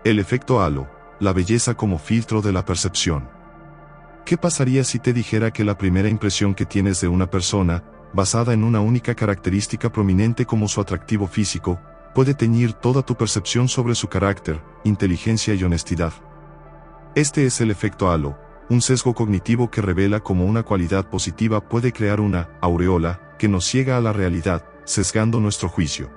El efecto halo, la belleza como filtro de la percepción. ¿Qué pasaría si te dijera que la primera impresión que tienes de una persona, basada en una única característica prominente como su atractivo físico, puede teñir toda tu percepción sobre su carácter, inteligencia y honestidad? Este es el efecto halo, un sesgo cognitivo que revela cómo una cualidad positiva puede crear una aureola que nos ciega a la realidad, sesgando nuestro juicio.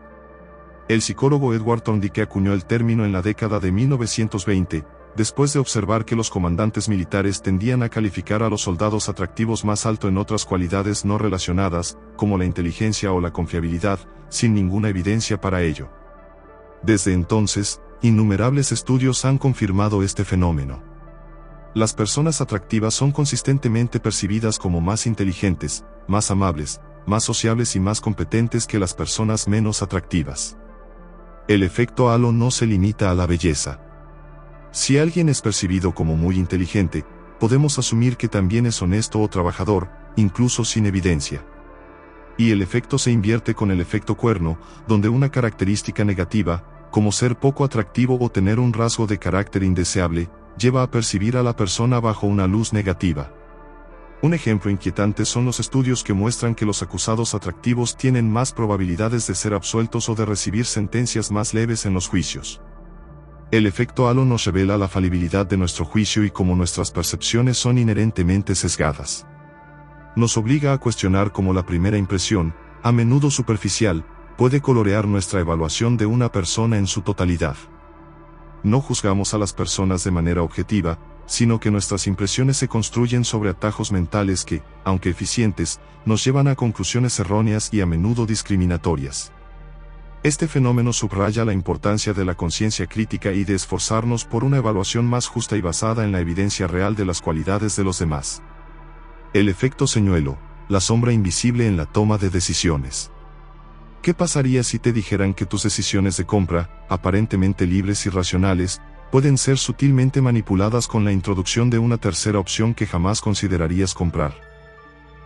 El psicólogo Edward Thorndike acuñó el término en la década de 1920, después de observar que los comandantes militares tendían a calificar a los soldados atractivos más alto en otras cualidades no relacionadas, como la inteligencia o la confiabilidad, sin ninguna evidencia para ello. Desde entonces, innumerables estudios han confirmado este fenómeno. Las personas atractivas son consistentemente percibidas como más inteligentes, más amables, más sociables y más competentes que las personas menos atractivas. El efecto halo no se limita a la belleza. Si alguien es percibido como muy inteligente, podemos asumir que también es honesto o trabajador, incluso sin evidencia. Y el efecto se invierte con el efecto cuerno, donde una característica negativa, como ser poco atractivo o tener un rasgo de carácter indeseable, lleva a percibir a la persona bajo una luz negativa. Un ejemplo inquietante son los estudios que muestran que los acusados atractivos tienen más probabilidades de ser absueltos o de recibir sentencias más leves en los juicios. El efecto halo nos revela la falibilidad de nuestro juicio y cómo nuestras percepciones son inherentemente sesgadas. Nos obliga a cuestionar cómo la primera impresión, a menudo superficial, puede colorear nuestra evaluación de una persona en su totalidad. No juzgamos a las personas de manera objetiva, sino que nuestras impresiones se construyen sobre atajos mentales que, aunque eficientes, nos llevan a conclusiones erróneas y a menudo discriminatorias. Este fenómeno subraya la importancia de la conciencia crítica y de esforzarnos por una evaluación más justa y basada en la evidencia real de las cualidades de los demás. El efecto señuelo, la sombra invisible en la toma de decisiones. ¿Qué pasaría si te dijeran que tus decisiones de compra, aparentemente libres y racionales, pueden ser sutilmente manipuladas con la introducción de una tercera opción que jamás considerarías comprar?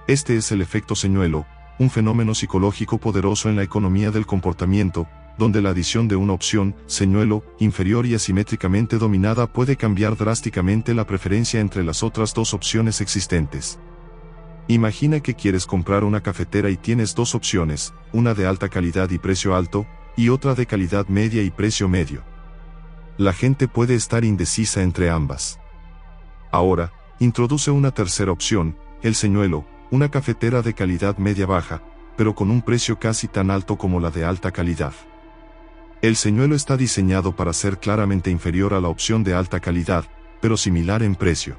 Este es el efecto señuelo, un fenómeno psicológico poderoso en la economía del comportamiento, donde la adición de una opción, señuelo, inferior y asimétricamente dominada puede cambiar drásticamente la preferencia entre las otras dos opciones existentes. Imagina que quieres comprar una cafetera y tienes dos opciones, una de alta calidad y precio alto, y otra de calidad media y precio medio. La gente puede estar indecisa entre ambas. Ahora, introduce una tercera opción, el señuelo, una cafetera de calidad media-baja, pero con un precio casi tan alto como la de alta calidad. El señuelo está diseñado para ser claramente inferior a la opción de alta calidad, pero similar en precio.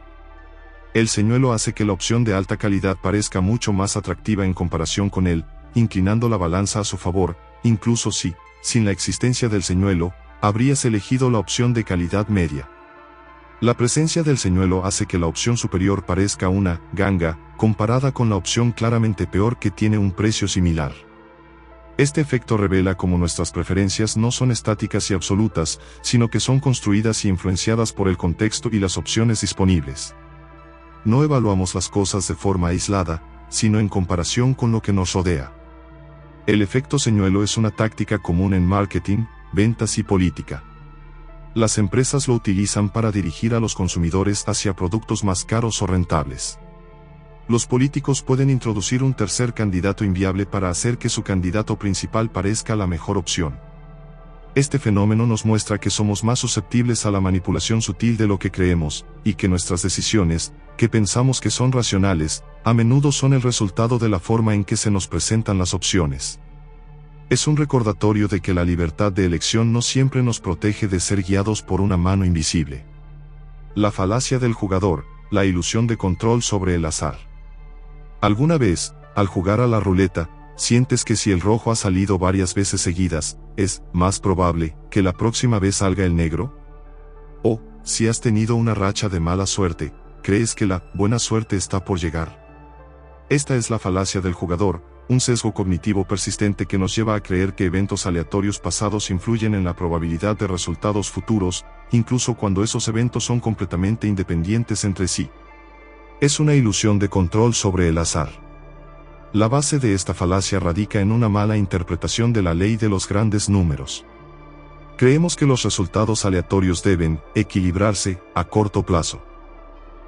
El señuelo hace que la opción de alta calidad parezca mucho más atractiva en comparación con él, inclinando la balanza a su favor, incluso si, sin la existencia del señuelo, habrías elegido la opción de calidad media. La presencia del señuelo hace que la opción superior parezca una ganga, comparada con la opción claramente peor que tiene un precio similar. Este efecto revela cómo nuestras preferencias no son estáticas y absolutas, sino que son construidas y influenciadas por el contexto y las opciones disponibles. No evaluamos las cosas de forma aislada, sino en comparación con lo que nos rodea. El efecto señuelo es una táctica común en marketing, ventas y política. Las empresas lo utilizan para dirigir a los consumidores hacia productos más caros o rentables. Los políticos pueden introducir un tercer candidato inviable para hacer que su candidato principal parezca la mejor opción. Este fenómeno nos muestra que somos más susceptibles a la manipulación sutil de lo que creemos, y que nuestras decisiones, que pensamos que son racionales, a menudo son el resultado de la forma en que se nos presentan las opciones. Es un recordatorio de que la libertad de elección no siempre nos protege de ser guiados por una mano invisible. La falacia del jugador, la ilusión de control sobre el azar. ¿Alguna vez, al jugar a la ruleta, sientes que si el rojo ha salido varias veces seguidas, es más probable que la próxima vez salga el negro? O, si has tenido una racha de mala suerte, ¿crees que la buena suerte está por llegar? Esta es la falacia del jugador, un sesgo cognitivo persistente que nos lleva a creer que eventos aleatorios pasados influyen en la probabilidad de resultados futuros, incluso cuando esos eventos son completamente independientes entre sí. Es una ilusión de control sobre el azar. La base de esta falacia radica en una mala interpretación de la ley de los grandes números. Creemos que los resultados aleatorios deben equilibrarse a corto plazo.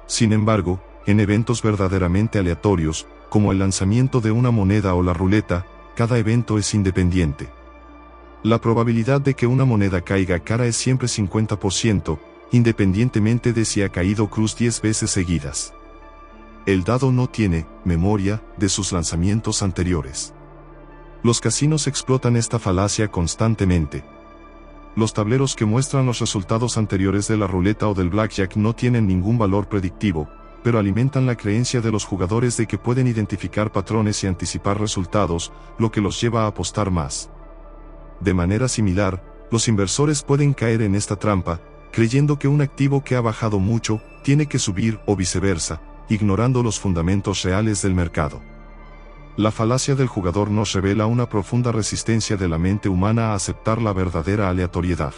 Sin embargo, en eventos verdaderamente aleatorios, como el lanzamiento de una moneda o la ruleta, cada evento es independiente. La probabilidad de que una moneda caiga cara es siempre 50%, independientemente de si ha caído cruz 10 veces seguidas. El dado no tiene memoria de sus lanzamientos anteriores. Los casinos explotan esta falacia constantemente. Los tableros que muestran los resultados anteriores de la ruleta o del blackjack no tienen ningún valor predictivo, pero alimentan la creencia de los jugadores de que pueden identificar patrones y anticipar resultados, lo que los lleva a apostar más. De manera similar, los inversores pueden caer en esta trampa, creyendo que un activo que ha bajado mucho, tiene que subir o viceversa, ignorando los fundamentos reales del mercado. La falacia del jugador nos revela una profunda resistencia de la mente humana a aceptar la verdadera aleatoriedad.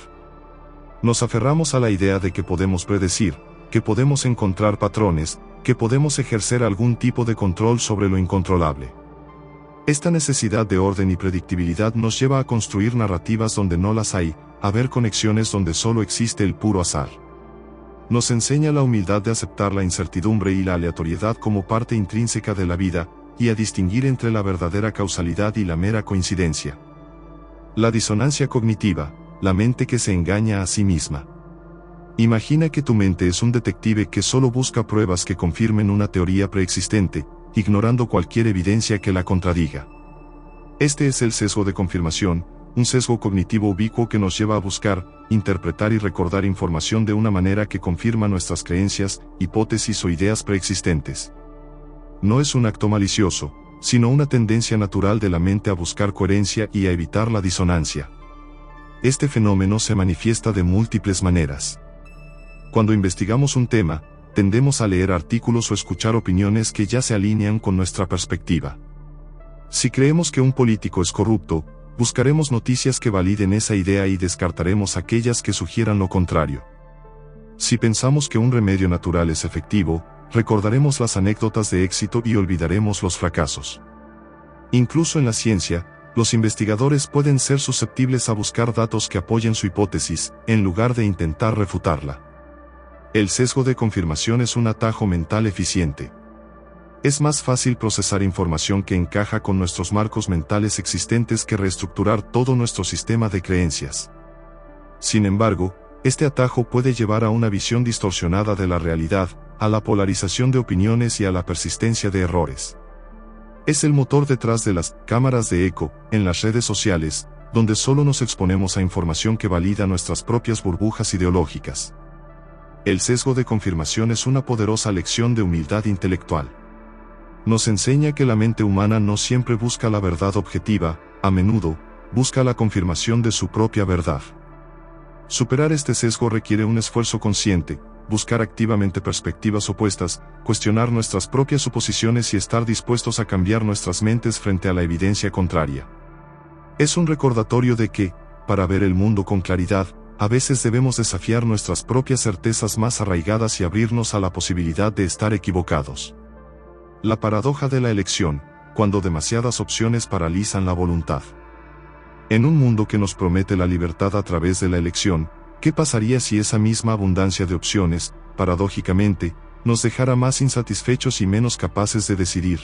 Nos aferramos a la idea de que podemos predecir, que podemos encontrar patrones, que podemos ejercer algún tipo de control sobre lo incontrolable. Esta necesidad de orden y predictibilidad nos lleva a construir narrativas donde no las hay, a ver conexiones donde solo existe el puro azar. Nos enseña la humildad de aceptar la incertidumbre y la aleatoriedad como parte intrínseca de la vida, y a distinguir entre la verdadera causalidad y la mera coincidencia. La disonancia cognitiva, la mente que se engaña a sí misma. Imagina que tu mente es un detective que solo busca pruebas que confirmen una teoría preexistente, ignorando cualquier evidencia que la contradiga. Este es el sesgo de confirmación, un sesgo cognitivo ubicuo que nos lleva a buscar, interpretar y recordar información de una manera que confirma nuestras creencias, hipótesis o ideas preexistentes. No es un acto malicioso, sino una tendencia natural de la mente a buscar coherencia y a evitar la disonancia. Este fenómeno se manifiesta de múltiples maneras. Cuando investigamos un tema, tendemos a leer artículos o escuchar opiniones que ya se alinean con nuestra perspectiva. Si creemos que un político es corrupto, buscaremos noticias que validen esa idea y descartaremos aquellas que sugieran lo contrario. Si pensamos que un remedio natural es efectivo, recordaremos las anécdotas de éxito y olvidaremos los fracasos. Incluso en la ciencia, los investigadores pueden ser susceptibles a buscar datos que apoyen su hipótesis, en lugar de intentar refutarla. El sesgo de confirmación es un atajo mental eficiente. Es más fácil procesar información que encaja con nuestros marcos mentales existentes que reestructurar todo nuestro sistema de creencias. Sin embargo, este atajo puede llevar a una visión distorsionada de la realidad, a la polarización de opiniones y a la persistencia de errores. Es el motor detrás de las cámaras de eco, en las redes sociales, donde solo nos exponemos a información que valida nuestras propias burbujas ideológicas. El sesgo de confirmación es una poderosa lección de humildad intelectual. Nos enseña que la mente humana no siempre busca la verdad objetiva, a menudo, busca la confirmación de su propia verdad. Superar este sesgo requiere un esfuerzo consciente, buscar activamente perspectivas opuestas, cuestionar nuestras propias suposiciones y estar dispuestos a cambiar nuestras mentes frente a la evidencia contraria. Es un recordatorio de que, para ver el mundo con claridad, a veces debemos desafiar nuestras propias certezas más arraigadas y abrirnos a la posibilidad de estar equivocados. La paradoja de la elección, cuando demasiadas opciones paralizan la voluntad. En un mundo que nos promete la libertad a través de la elección, ¿qué pasaría si esa misma abundancia de opciones, paradójicamente, nos dejara más insatisfechos y menos capaces de decidir?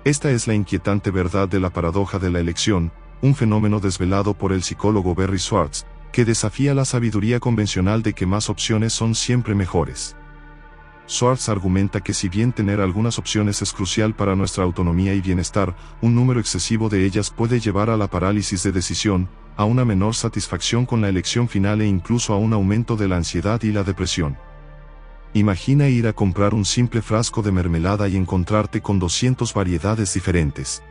Esta es la inquietante verdad de la paradoja de la elección, un fenómeno desvelado por el psicólogo Barry Schwartz, que desafía la sabiduría convencional de que más opciones son siempre mejores. Schwartz argumenta que si bien tener algunas opciones es crucial para nuestra autonomía y bienestar, un número excesivo de ellas puede llevar a la parálisis de decisión, a una menor satisfacción con la elección final e incluso a un aumento de la ansiedad y la depresión. Imagina ir a comprar un simple frasco de mermelada y encontrarte con 200 variedades diferentes.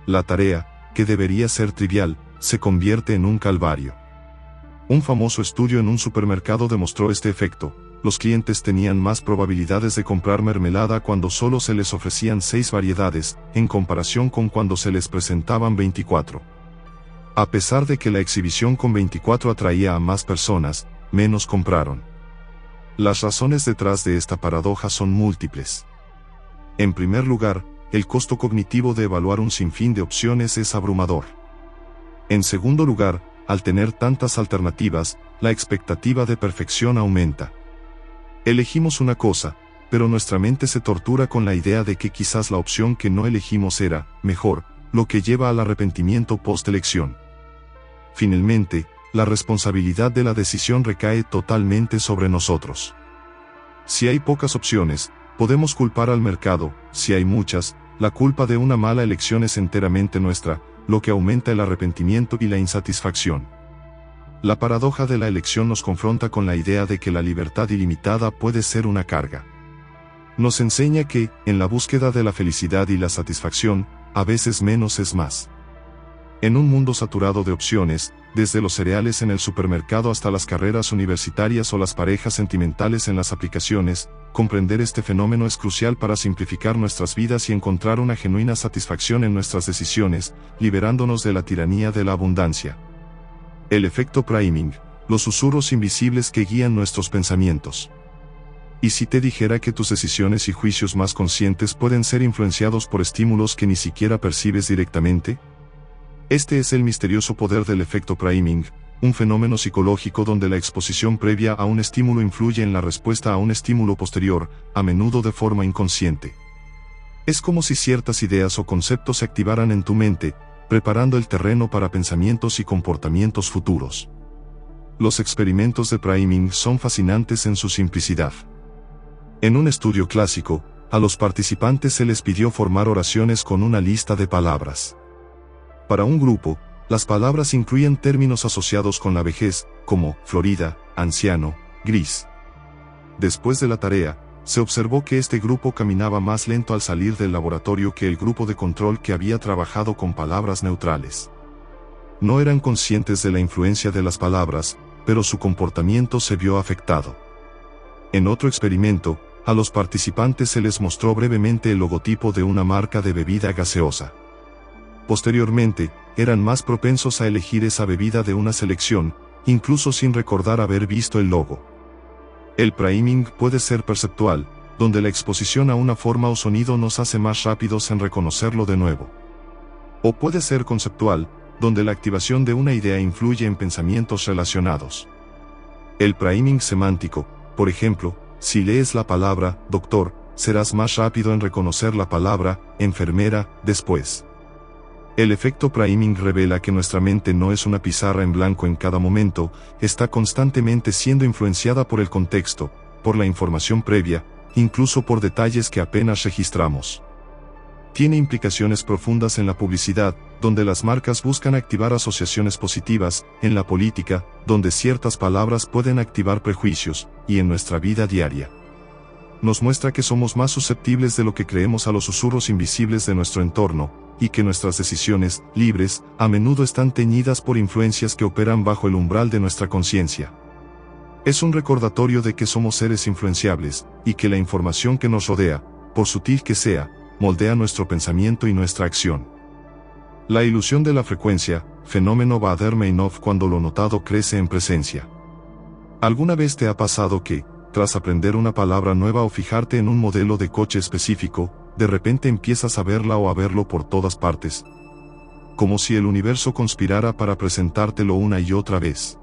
La tarea, que debería ser trivial, se convierte en un calvario. Un famoso estudio en un supermercado demostró este efecto. Los clientes tenían más probabilidades de comprar mermelada cuando solo se les ofrecían 6 variedades, en comparación con cuando se les presentaban 24. A pesar de que la exhibición con 24 atraía a más personas, menos compraron. Las razones detrás de esta paradoja son múltiples. En primer lugar, el costo cognitivo de evaluar un sinfín de opciones es abrumador. En segundo lugar, al tener tantas alternativas, la expectativa de perfección aumenta. Elegimos una cosa, pero nuestra mente se tortura con la idea de que quizás la opción que no elegimos era mejor, lo que lleva al arrepentimiento post-elección. Finalmente, la responsabilidad de la decisión recae totalmente sobre nosotros. Si hay pocas opciones, podemos culpar al mercado; si hay muchas, la culpa de una mala elección es enteramente nuestra, lo que aumenta el arrepentimiento y la insatisfacción. La paradoja de la elección nos confronta con la idea de que la libertad ilimitada puede ser una carga. Nos enseña que, en la búsqueda de la felicidad y la satisfacción, a veces menos es más. En un mundo saturado de opciones, desde los cereales en el supermercado hasta las carreras universitarias o las parejas sentimentales en las aplicaciones, comprender este fenómeno es crucial para simplificar nuestras vidas y encontrar una genuina satisfacción en nuestras decisiones, liberándonos de la tiranía de la abundancia. El efecto priming, los susurros invisibles que guían nuestros pensamientos. ¿Y si te dijera que tus decisiones y juicios más conscientes pueden ser influenciados por estímulos que ni siquiera percibes directamente? Este es el misterioso poder del efecto priming, un fenómeno psicológico donde la exposición previa a un estímulo influye en la respuesta a un estímulo posterior, a menudo de forma inconsciente. Es como si ciertas ideas o conceptos se activaran en tu mente, preparando el terreno para pensamientos y comportamientos futuros. Los experimentos de priming son fascinantes en su simplicidad. En un estudio clásico, a los participantes se les pidió formar oraciones con una lista de palabras. Para un grupo, las palabras incluían términos asociados con la vejez, como Florida, anciano, gris. Después de la tarea, se observó que este grupo caminaba más lento al salir del laboratorio que el grupo de control que había trabajado con palabras neutrales. No eran conscientes de la influencia de las palabras, pero su comportamiento se vio afectado. En otro experimento, a los participantes se les mostró brevemente el logotipo de una marca de bebida gaseosa. Posteriormente, eran más propensos a elegir esa bebida de una selección, incluso sin recordar haber visto el logo. El priming puede ser perceptual, donde la exposición a una forma o sonido nos hace más rápidos en reconocerlo de nuevo. O puede ser conceptual, donde la activación de una idea influye en pensamientos relacionados. El priming semántico, por ejemplo, si lees la palabra doctor, serás más rápido en reconocer la palabra enfermera después. El efecto priming revela que nuestra mente no es una pizarra en blanco en cada momento, está constantemente siendo influenciada por el contexto, por la información previa, incluso por detalles que apenas registramos. Tiene implicaciones profundas en la publicidad, donde las marcas buscan activar asociaciones positivas, en la política, donde ciertas palabras pueden activar prejuicios, y en nuestra vida diaria. Nos muestra que somos más susceptibles de lo que creemos a los susurros invisibles de nuestro entorno, y que nuestras decisiones, libres, a menudo están teñidas por influencias que operan bajo el umbral de nuestra conciencia. Es un recordatorio de que somos seres influenciables, y que la información que nos rodea, por sutil que sea, moldea nuestro pensamiento y nuestra acción. La ilusión de la frecuencia, fenómeno Baader-Meinhof cuando lo notado crece en presencia. ¿Alguna vez te ha pasado que, tras aprender una palabra nueva o fijarte en un modelo de coche específico, de repente empiezas a verla o a verlo por todas partes? Como si el universo conspirara para presentártelo una y otra vez.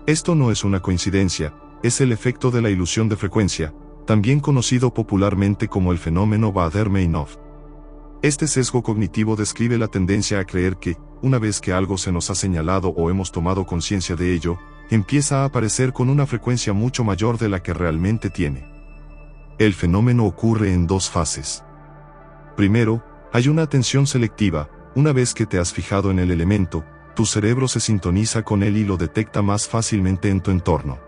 Esto no es una coincidencia, es el efecto de la ilusión de frecuencia, también conocido popularmente como el fenómeno Baader-Meinhof. Este sesgo cognitivo describe la tendencia a creer que, una vez que algo se nos ha señalado o hemos tomado conciencia de ello, empieza a aparecer con una frecuencia mucho mayor de la que realmente tiene. El fenómeno ocurre en dos fases. Primero, hay una atención selectiva. Una vez que te has fijado en el elemento, tu cerebro se sintoniza con él y lo detecta más fácilmente en tu entorno.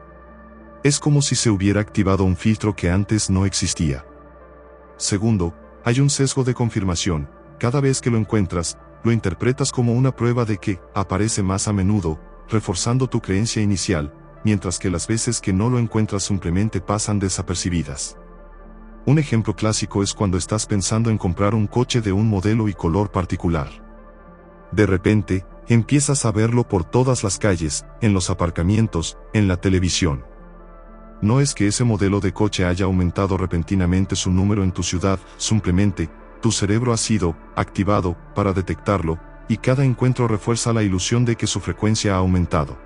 Es como si se hubiera activado un filtro que antes no existía. Segundo, hay un sesgo de confirmación. Cada vez que lo encuentras, lo interpretas como una prueba de que aparece más a menudo, reforzando tu creencia inicial, mientras que las veces que no lo encuentras simplemente pasan desapercibidas. Un ejemplo clásico es cuando estás pensando en comprar un coche de un modelo y color particular. De repente, empiezas a verlo por todas las calles, en los aparcamientos, en la televisión. No es que ese modelo de coche haya aumentado repentinamente su número en tu ciudad, simplemente, tu cerebro ha sido activado para detectarlo, y cada encuentro refuerza la ilusión de que su frecuencia ha aumentado.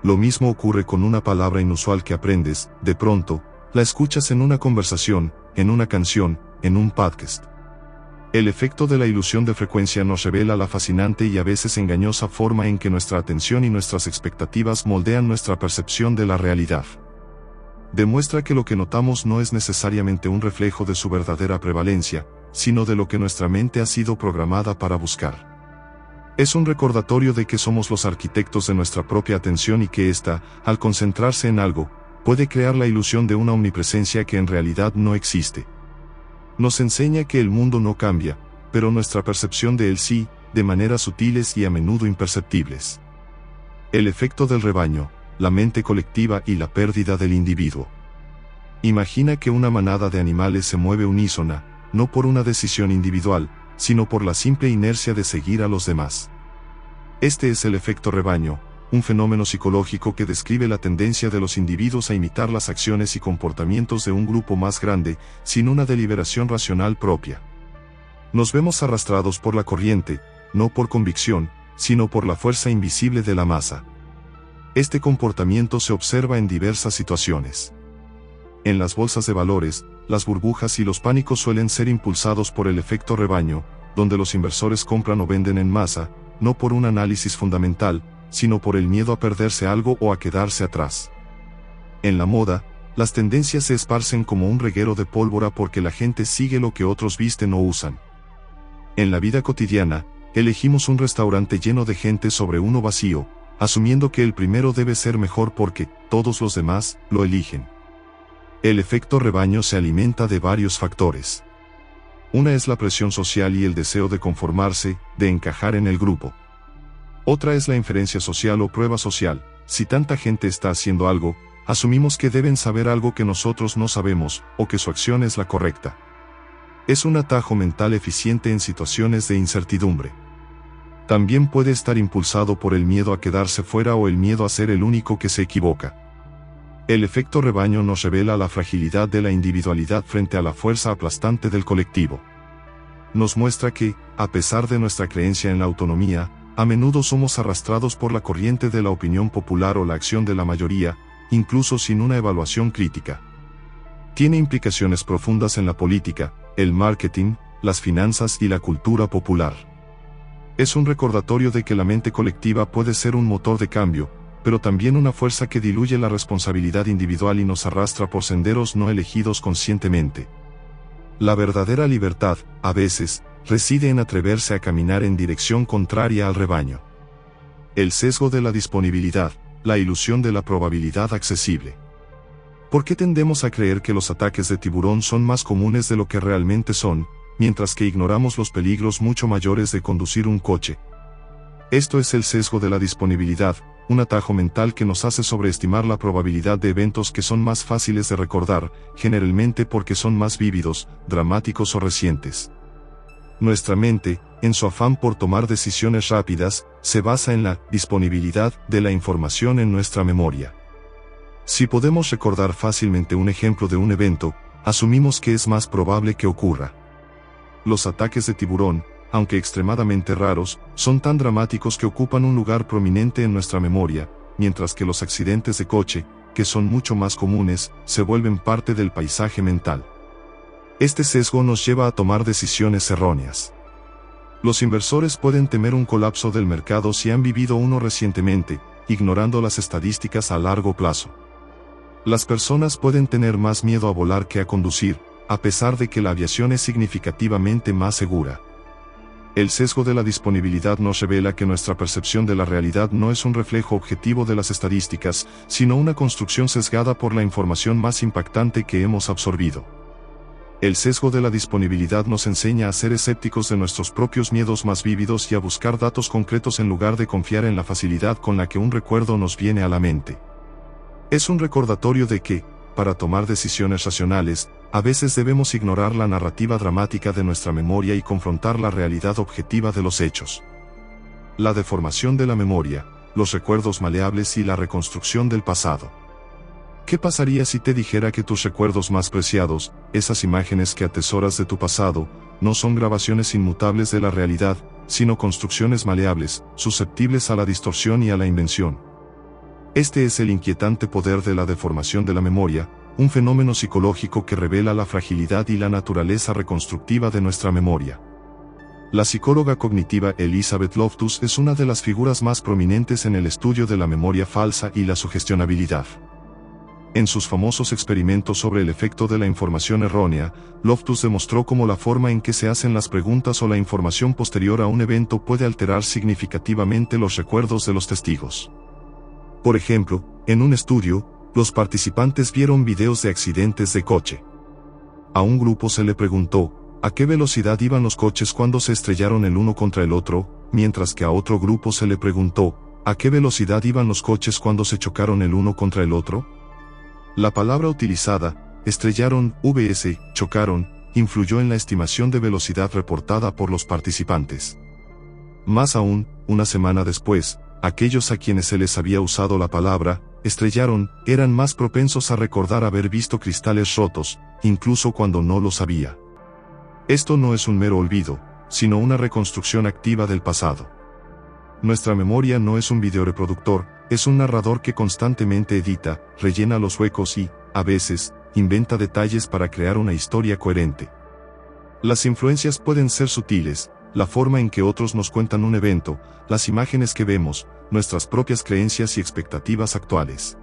Lo mismo ocurre con una palabra inusual que aprendes, de pronto, la escuchas en una conversación, en una canción, en un podcast. El efecto de la ilusión de frecuencia nos revela la fascinante y a veces engañosa forma en que nuestra atención y nuestras expectativas moldean nuestra percepción de la realidad. Demuestra que lo que notamos no es necesariamente un reflejo de su verdadera prevalencia, sino de lo que nuestra mente ha sido programada para buscar. Es un recordatorio de que somos los arquitectos de nuestra propia atención y que ésta, al concentrarse en algo, puede crear la ilusión de una omnipresencia que en realidad no existe. Nos enseña que el mundo no cambia, pero nuestra percepción de él sí, de maneras sutiles y a menudo imperceptibles. El efecto del rebaño, la mente colectiva y la pérdida del individuo. Imagina que una manada de animales se mueve unísona, no por una decisión individual, sino por la simple inercia de seguir a los demás. Este es el efecto rebaño, un fenómeno psicológico que describe la tendencia de los individuos a imitar las acciones y comportamientos de un grupo más grande, sin una deliberación racional propia. Nos vemos arrastrados por la corriente, no por convicción, sino por la fuerza invisible de la masa. Este comportamiento se observa en diversas situaciones. En las bolsas de valores, las burbujas y los pánicos suelen ser impulsados por el efecto rebaño, donde los inversores compran o venden en masa, no por un análisis fundamental, sino por el miedo a perderse algo o a quedarse atrás. En la moda, las tendencias se esparcen como un reguero de pólvora porque la gente sigue lo que otros visten o usan. En la vida cotidiana, elegimos un restaurante lleno de gente sobre uno vacío, asumiendo que el primero debe ser mejor porque todos los demás lo eligen. El efecto rebaño se alimenta de varios factores. Una es la presión social y el deseo de conformarse, de encajar en el grupo. Otra es la inferencia social o prueba social. Si tanta gente está haciendo algo, asumimos que deben saber algo que nosotros no sabemos, o que su acción es la correcta. Es un atajo mental eficiente en situaciones de incertidumbre. También puede estar impulsado por el miedo a quedarse fuera o el miedo a ser el único que se equivoca. El efecto rebaño nos revela la fragilidad de la individualidad frente a la fuerza aplastante del colectivo. Nos muestra que, a pesar de nuestra creencia en la autonomía, a menudo somos arrastrados por la corriente de la opinión popular o la acción de la mayoría, incluso sin una evaluación crítica. Tiene implicaciones profundas en la política, el marketing, las finanzas y la cultura popular. Es un recordatorio de que la mente colectiva puede ser un motor de cambio, pero también una fuerza que diluye la responsabilidad individual y nos arrastra por senderos no elegidos conscientemente. La verdadera libertad, a veces, reside en atreverse a caminar en dirección contraria al rebaño. El sesgo de la disponibilidad, la ilusión de la probabilidad accesible. ¿Por qué tendemos a creer que los ataques de tiburón son más comunes de lo que realmente son, mientras que ignoramos los peligros mucho mayores de conducir un coche? Esto es el sesgo de la disponibilidad, un atajo mental que nos hace sobreestimar la probabilidad de eventos que son más fáciles de recordar, generalmente porque son más vívidos, dramáticos o recientes. Nuestra mente, en su afán por tomar decisiones rápidas, se basa en la disponibilidad de la información en nuestra memoria. Si podemos recordar fácilmente un ejemplo de un evento, asumimos que es más probable que ocurra. Los ataques de tiburón, aunque extremadamente raros, son tan dramáticos que ocupan un lugar prominente en nuestra memoria, mientras que los accidentes de coche, que son mucho más comunes, se vuelven parte del paisaje mental. Este sesgo nos lleva a tomar decisiones erróneas. Los inversores pueden temer un colapso del mercado si han vivido uno recientemente, ignorando las estadísticas a largo plazo. Las personas pueden tener más miedo a volar que a conducir, a pesar de que la aviación es significativamente más segura. El sesgo de la disponibilidad nos revela que nuestra percepción de la realidad no es un reflejo objetivo de las estadísticas, sino una construcción sesgada por la información más impactante que hemos absorbido. El sesgo de la disponibilidad nos enseña a ser escépticos de nuestros propios miedos más vívidos y a buscar datos concretos en lugar de confiar en la facilidad con la que un recuerdo nos viene a la mente. Es un recordatorio de que, para tomar decisiones racionales, a veces debemos ignorar la narrativa dramática de nuestra memoria y confrontar la realidad objetiva de los hechos. La deformación de la memoria, los recuerdos maleables y la reconstrucción del pasado. ¿Qué pasaría si te dijera que tus recuerdos más preciados, esas imágenes que atesoras de tu pasado, no son grabaciones inmutables de la realidad, sino construcciones maleables, susceptibles a la distorsión y a la invención? Este es el inquietante poder de la deformación de la memoria, un fenómeno psicológico que revela la fragilidad y la naturaleza reconstructiva de nuestra memoria. La psicóloga cognitiva Elizabeth Loftus es una de las figuras más prominentes en el estudio de la memoria falsa y la sugestionabilidad. En sus famosos experimentos sobre el efecto de la información errónea, Loftus demostró cómo la forma en que se hacen las preguntas o la información posterior a un evento puede alterar significativamente los recuerdos de los testigos. Por ejemplo, en un estudio, los participantes vieron videos de accidentes de coche. A un grupo se le preguntó, ¿a qué velocidad iban los coches cuando se estrellaron el uno contra el otro?, mientras que a otro grupo se le preguntó, ¿a qué velocidad iban los coches cuando se chocaron el uno contra el otro? La palabra utilizada, estrellaron, vs, chocaron, influyó en la estimación de velocidad reportada por los participantes. Más aún, una semana después, aquellos a quienes se les había usado la palabra, estrellaron, eran más propensos a recordar haber visto cristales rotos, incluso cuando no los había. Esto no es un mero olvido, sino una reconstrucción activa del pasado. Nuestra memoria no es un videoreproductor, es un narrador que constantemente edita, rellena los huecos y, a veces, inventa detalles para crear una historia coherente. Las influencias pueden ser sutiles, la forma en que otros nos cuentan un evento, las imágenes que vemos, nuestras propias creencias y expectativas actuales.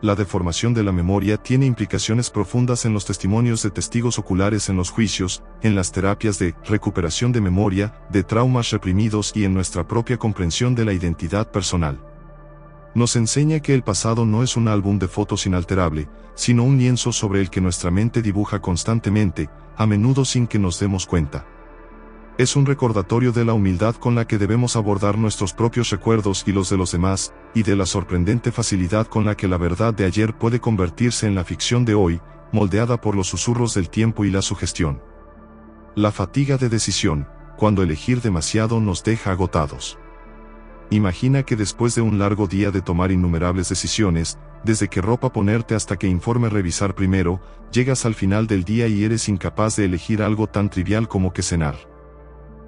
La deformación de la memoria tiene implicaciones profundas en los testimonios de testigos oculares en los juicios, en las terapias de recuperación de memoria, de traumas reprimidos y en nuestra propia comprensión de la identidad personal. Nos enseña que el pasado no es un álbum de fotos inalterable, sino un lienzo sobre el que nuestra mente dibuja constantemente, a menudo sin que nos demos cuenta. Es un recordatorio de la humildad con la que debemos abordar nuestros propios recuerdos y los de los demás, y de la sorprendente facilidad con la que la verdad de ayer puede convertirse en la ficción de hoy, moldeada por los susurros del tiempo y la sugestión. La fatiga de decisión, cuando elegir demasiado nos deja agotados. Imagina que después de un largo día de tomar innumerables decisiones, desde qué ropa ponerte hasta qué informe revisar primero, llegas al final del día y eres incapaz de elegir algo tan trivial como qué cenar.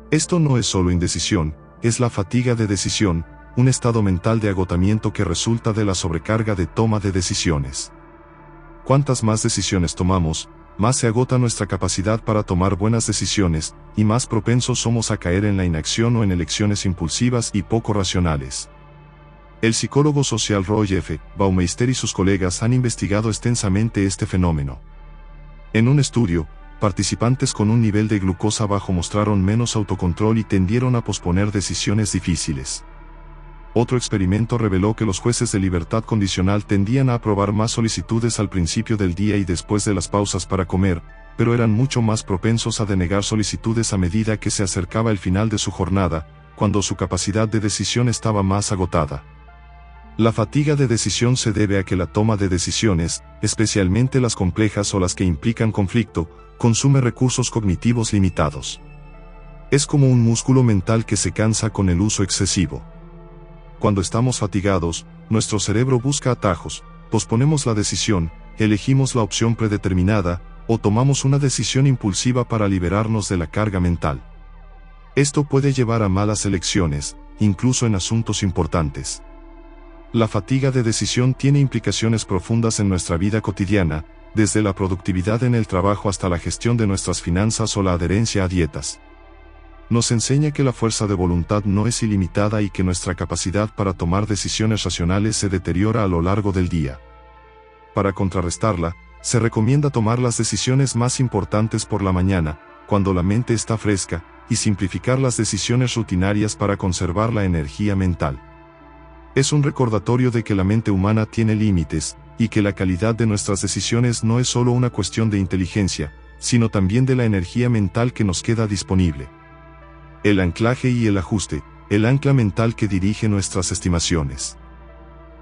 Esto no es solo indecisión, es la fatiga de decisión, un estado mental de agotamiento que resulta de la sobrecarga de toma de decisiones. Cuantas más decisiones tomamos, más se agota nuestra capacidad para tomar buenas decisiones, y más propensos somos a caer en la inacción o en elecciones impulsivas y poco racionales. El psicólogo social Roy F. Baumeister y sus colegas han investigado extensamente este fenómeno. En un estudio, participantes con un nivel de glucosa bajo mostraron menos autocontrol y tendieron a posponer decisiones difíciles. Otro experimento reveló que los jueces de libertad condicional tendían a aprobar más solicitudes al principio del día y después de las pausas para comer, pero eran mucho más propensos a denegar solicitudes a medida que se acercaba el final de su jornada, cuando su capacidad de decisión estaba más agotada. La fatiga de decisión se debe a que la toma de decisiones, especialmente las complejas o las que implican conflicto, consume recursos cognitivos limitados. Es como un músculo mental que se cansa con el uso excesivo. Cuando estamos fatigados, nuestro cerebro busca atajos, posponemos la decisión, elegimos la opción predeterminada, o tomamos una decisión impulsiva para liberarnos de la carga mental. Esto puede llevar a malas elecciones, incluso en asuntos importantes. La fatiga de decisión tiene implicaciones profundas en nuestra vida cotidiana, desde la productividad en el trabajo hasta la gestión de nuestras finanzas o la adherencia a dietas. Nos enseña que la fuerza de voluntad no es ilimitada y que nuestra capacidad para tomar decisiones racionales se deteriora a lo largo del día. Para contrarrestarla, se recomienda tomar las decisiones más importantes por la mañana, cuando la mente está fresca, y simplificar las decisiones rutinarias para conservar la energía mental. Es un recordatorio de que la mente humana tiene límites, y que la calidad de nuestras decisiones no es solo una cuestión de inteligencia, sino también de la energía mental que nos queda disponible. El anclaje y el ajuste, el ancla mental que dirige nuestras estimaciones.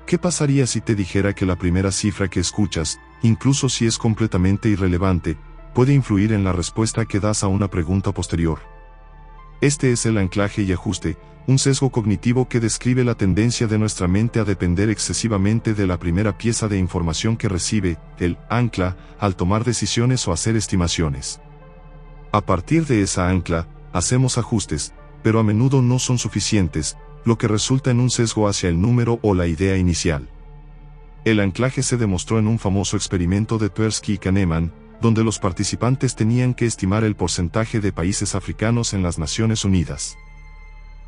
¿Qué pasaría si te dijera que la primera cifra que escuchas, incluso si es completamente irrelevante, puede influir en la respuesta que das a una pregunta posterior? Este es el anclaje y ajuste, un sesgo cognitivo que describe la tendencia de nuestra mente a depender excesivamente de la primera pieza de información que recibe, el ancla, al tomar decisiones o hacer estimaciones. A partir de esa ancla, hacemos ajustes, pero a menudo no son suficientes, lo que resulta en un sesgo hacia el número o la idea inicial. El anclaje se demostró en un famoso experimento de Tversky y Kahneman, donde los participantes tenían que estimar el porcentaje de países africanos en las Naciones Unidas.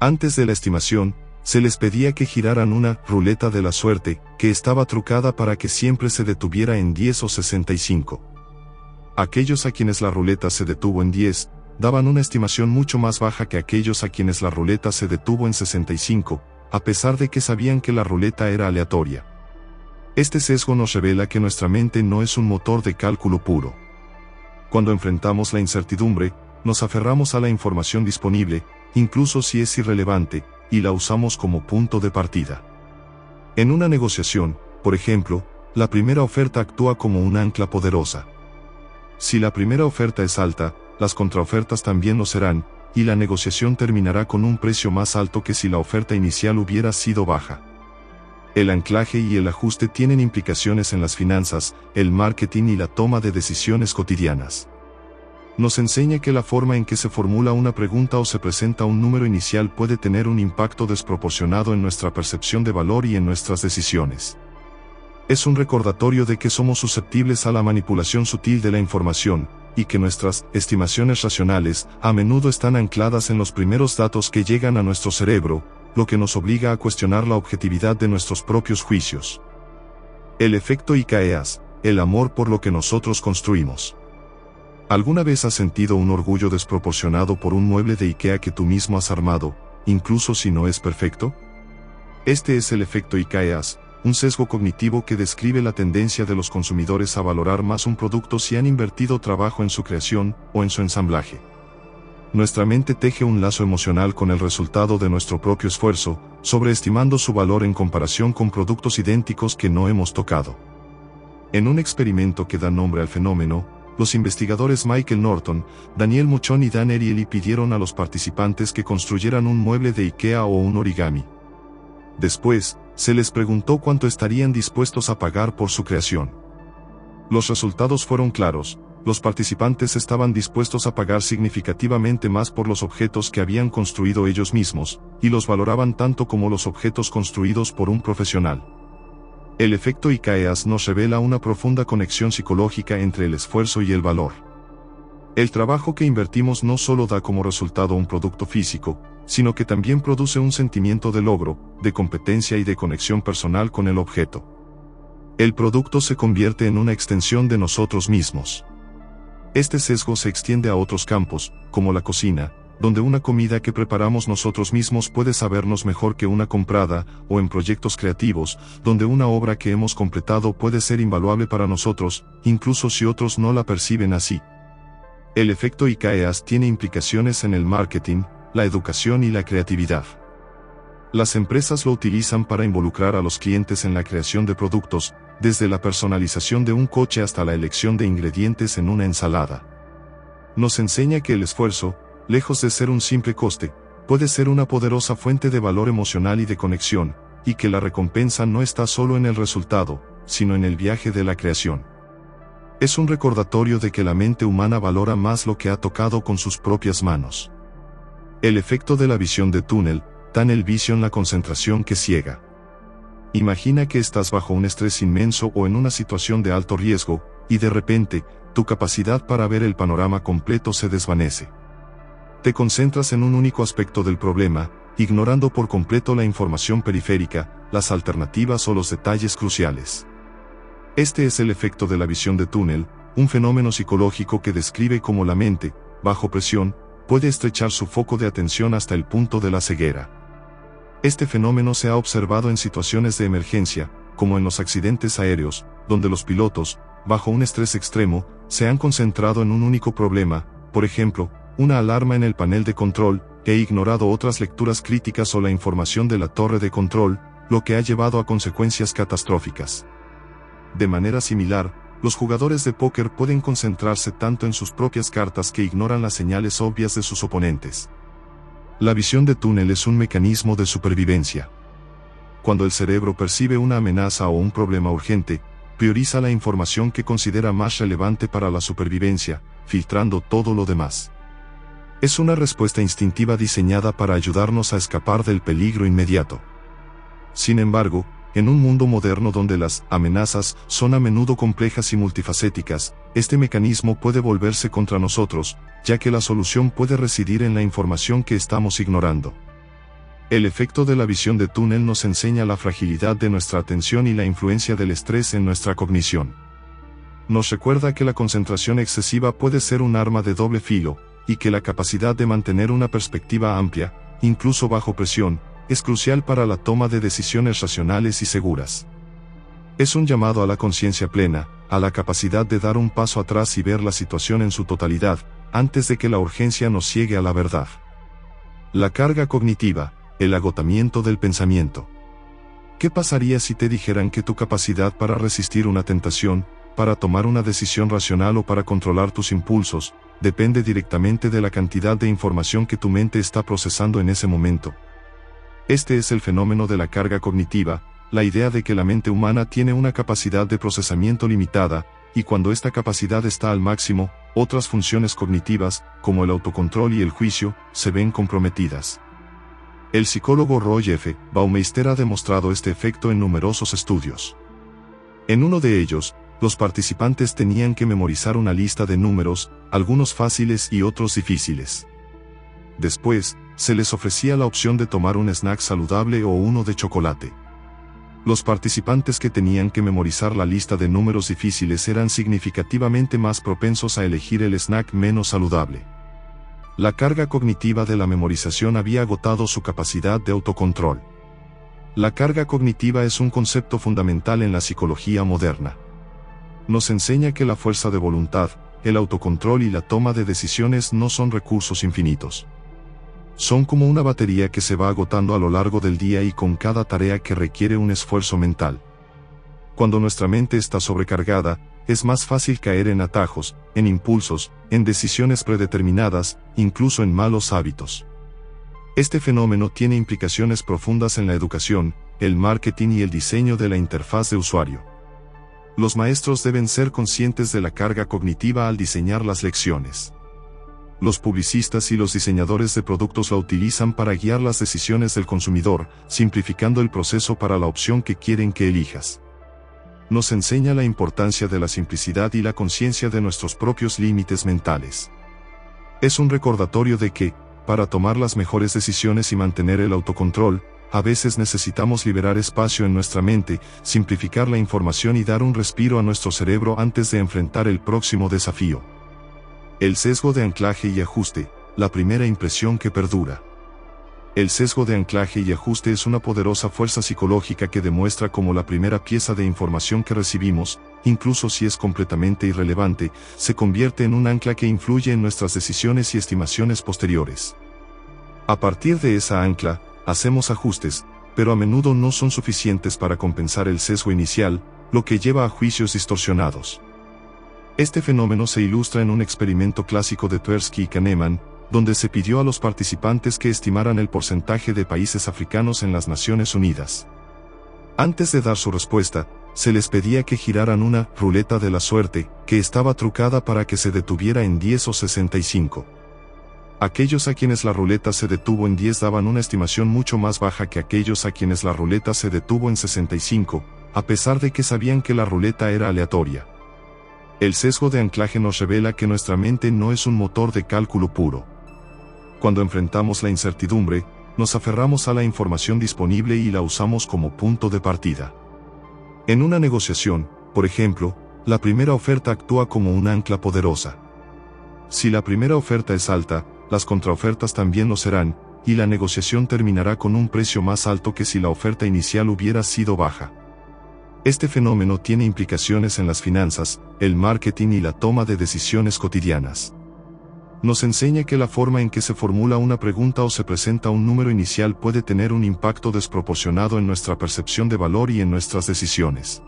Antes de la estimación, se les pedía que giraran una ruleta de la suerte, que estaba trucada para que siempre se detuviera en 10 o 65. Aquellos a quienes la ruleta se detuvo en 10, daban una estimación mucho más baja que aquellos a quienes la ruleta se detuvo en 65, a pesar de que sabían que la ruleta era aleatoria. Este sesgo nos revela que nuestra mente no es un motor de cálculo puro. Cuando enfrentamos la incertidumbre, nos aferramos a la información disponible, incluso si es irrelevante, y la usamos como punto de partida. En una negociación, por ejemplo, la primera oferta actúa como un ancla poderosa. Si la primera oferta es alta, las contraofertas también lo serán, y la negociación terminará con un precio más alto que si la oferta inicial hubiera sido baja. El anclaje y el ajuste tienen implicaciones en las finanzas, el marketing y la toma de decisiones cotidianas. Nos enseña que la forma en que se formula una pregunta o se presenta un número inicial puede tener un impacto desproporcionado en nuestra percepción de valor y en nuestras decisiones. Es un recordatorio de que somos susceptibles a la manipulación sutil de la información, y que nuestras estimaciones racionales a menudo están ancladas en los primeros datos que llegan a nuestro cerebro, lo que nos obliga a cuestionar la objetividad de nuestros propios juicios. El efecto IKEA, el amor por lo que nosotros construimos. ¿Alguna vez has sentido un orgullo desproporcionado por un mueble de IKEA que tú mismo has armado, incluso si no es perfecto? Este es el efecto IKEA, un sesgo cognitivo que describe la tendencia de los consumidores a valorar más un producto si han invertido trabajo en su creación o en su ensamblaje. Nuestra mente teje un lazo emocional con el resultado de nuestro propio esfuerzo, sobreestimando su valor en comparación con productos idénticos que no hemos tocado. En un experimento que da nombre al fenómeno, los investigadores Michael Norton, Daniel Muchon y Dan Ariely pidieron a los participantes que construyeran un mueble de IKEA o un origami. Después, se les preguntó cuánto estarían dispuestos a pagar por su creación. Los resultados fueron claros. Los participantes estaban dispuestos a pagar significativamente más por los objetos que habían construido ellos mismos, y los valoraban tanto como los objetos construidos por un profesional. El efecto IKEA nos revela una profunda conexión psicológica entre el esfuerzo y el valor. El trabajo que invertimos no solo da como resultado un producto físico, sino que también produce un sentimiento de logro, de competencia y de conexión personal con el objeto. El producto se convierte en una extensión de nosotros mismos. Este sesgo se extiende a otros campos, como la cocina, donde una comida que preparamos nosotros mismos puede sabernos mejor que una comprada, o en proyectos creativos, donde una obra que hemos completado puede ser invaluable para nosotros, incluso si otros no la perciben así. El efecto IKEA tiene implicaciones en el marketing, la educación y la creatividad. Las empresas lo utilizan para involucrar a los clientes en la creación de productos, desde la personalización de un coche hasta la elección de ingredientes en una ensalada. Nos enseña que el esfuerzo, lejos de ser un simple coste, puede ser una poderosa fuente de valor emocional y de conexión, y que la recompensa no está solo en el resultado, sino en el viaje de la creación. Es un recordatorio de que la mente humana valora más lo que ha tocado con sus propias manos. El efecto de la visión de túnel, tunnel vision, la concentración que ciega. Imagina que estás bajo un estrés inmenso o en una situación de alto riesgo, y de repente, tu capacidad para ver el panorama completo se desvanece. Te concentras en un único aspecto del problema, ignorando por completo la información periférica, las alternativas o los detalles cruciales. Este es el efecto de la visión de túnel, un fenómeno psicológico que describe cómo la mente, bajo presión, puede estrechar su foco de atención hasta el punto de la ceguera. Este fenómeno se ha observado en situaciones de emergencia, como en los accidentes aéreos, donde los pilotos, bajo un estrés extremo, se han concentrado en un único problema, por ejemplo, una alarma en el panel de control, e ignorado otras lecturas críticas o la información de la torre de control, lo que ha llevado a consecuencias catastróficas. De manera similar, los jugadores de póker pueden concentrarse tanto en sus propias cartas que ignoran las señales obvias de sus oponentes. La visión de túnel es un mecanismo de supervivencia. Cuando el cerebro percibe una amenaza o un problema urgente, prioriza la información que considera más relevante para la supervivencia, filtrando todo lo demás. Es una respuesta instintiva diseñada para ayudarnos a escapar del peligro inmediato. Sin embargo, en un mundo moderno donde las amenazas son a menudo complejas y multifacéticas, este mecanismo puede volverse contra nosotros, ya que la solución puede residir en la información que estamos ignorando. El efecto de la visión de túnel nos enseña la fragilidad de nuestra atención y la influencia del estrés en nuestra cognición. Nos recuerda que la concentración excesiva puede ser un arma de doble filo, y que la capacidad de mantener una perspectiva amplia, incluso bajo presión, es crucial para la toma de decisiones racionales y seguras. Es un llamado a la conciencia plena, a la capacidad de dar un paso atrás y ver la situación en su totalidad, antes de que la urgencia nos ciegue a la verdad. La carga cognitiva, el agotamiento del pensamiento. ¿Qué pasaría si te dijeran que tu capacidad para resistir una tentación, para tomar una decisión racional o para controlar tus impulsos, depende directamente de la cantidad de información que tu mente está procesando en ese momento? Este es el fenómeno de la carga cognitiva, la idea de que la mente humana tiene una capacidad de procesamiento limitada, y cuando esta capacidad está al máximo, otras funciones cognitivas, como el autocontrol y el juicio, se ven comprometidas. El psicólogo Roy F. Baumeister ha demostrado este efecto en numerosos estudios. En uno de ellos, los participantes tenían que memorizar una lista de números, algunos fáciles y otros difíciles. Después, se les ofrecía la opción de tomar un snack saludable o uno de chocolate. Los participantes que tenían que memorizar la lista de números difíciles eran significativamente más propensos a elegir el snack menos saludable. La carga cognitiva de la memorización había agotado su capacidad de autocontrol. La carga cognitiva es un concepto fundamental en la psicología moderna. Nos enseña que la fuerza de voluntad, el autocontrol y la toma de decisiones no son recursos infinitos. Son como una batería que se va agotando a lo largo del día y con cada tarea que requiere un esfuerzo mental. Cuando nuestra mente está sobrecargada, es más fácil caer en atajos, en impulsos, en decisiones predeterminadas, incluso en malos hábitos. Este fenómeno tiene implicaciones profundas en la educación, el marketing y el diseño de la interfaz de usuario. Los maestros deben ser conscientes de la carga cognitiva al diseñar las lecciones. Los publicistas y los diseñadores de productos la utilizan para guiar las decisiones del consumidor, simplificando el proceso para la opción que quieren que elijas. Nos enseña la importancia de la simplicidad y la conciencia de nuestros propios límites mentales. Es un recordatorio de que, para tomar las mejores decisiones y mantener el autocontrol, a veces necesitamos liberar espacio en nuestra mente, simplificar la información y dar un respiro a nuestro cerebro antes de enfrentar el próximo desafío. El sesgo de anclaje y ajuste, la primera impresión que perdura. El sesgo de anclaje y ajuste es una poderosa fuerza psicológica que demuestra cómo la primera pieza de información que recibimos, incluso si es completamente irrelevante, se convierte en un ancla que influye en nuestras decisiones y estimaciones posteriores. A partir de esa ancla, hacemos ajustes, pero a menudo no son suficientes para compensar el sesgo inicial, lo que lleva a juicios distorsionados. Este fenómeno se ilustra en un experimento clásico de Tversky y Kahneman, donde se pidió a los participantes que estimaran el porcentaje de países africanos en las Naciones Unidas. Antes de dar su respuesta, se les pedía que giraran una ruleta de la suerte, que estaba trucada para que se detuviera en 10 o 65. Aquellos a quienes la ruleta se detuvo en 10 daban una estimación mucho más baja que aquellos a quienes la ruleta se detuvo en 65, a pesar de que sabían que la ruleta era aleatoria. El sesgo de anclaje nos revela que nuestra mente no es un motor de cálculo puro. Cuando enfrentamos la incertidumbre, nos aferramos a la información disponible y la usamos como punto de partida. En una negociación, por ejemplo, la primera oferta actúa como un ancla poderosa. Si la primera oferta es alta, las contraofertas también lo serán, y la negociación terminará con un precio más alto que si la oferta inicial hubiera sido baja. Este fenómeno tiene implicaciones en las finanzas, el marketing y la toma de decisiones cotidianas. Nos enseña que la forma en que se formula una pregunta o se presenta un número inicial puede tener un impacto desproporcionado en nuestra percepción de valor y en nuestras decisiones.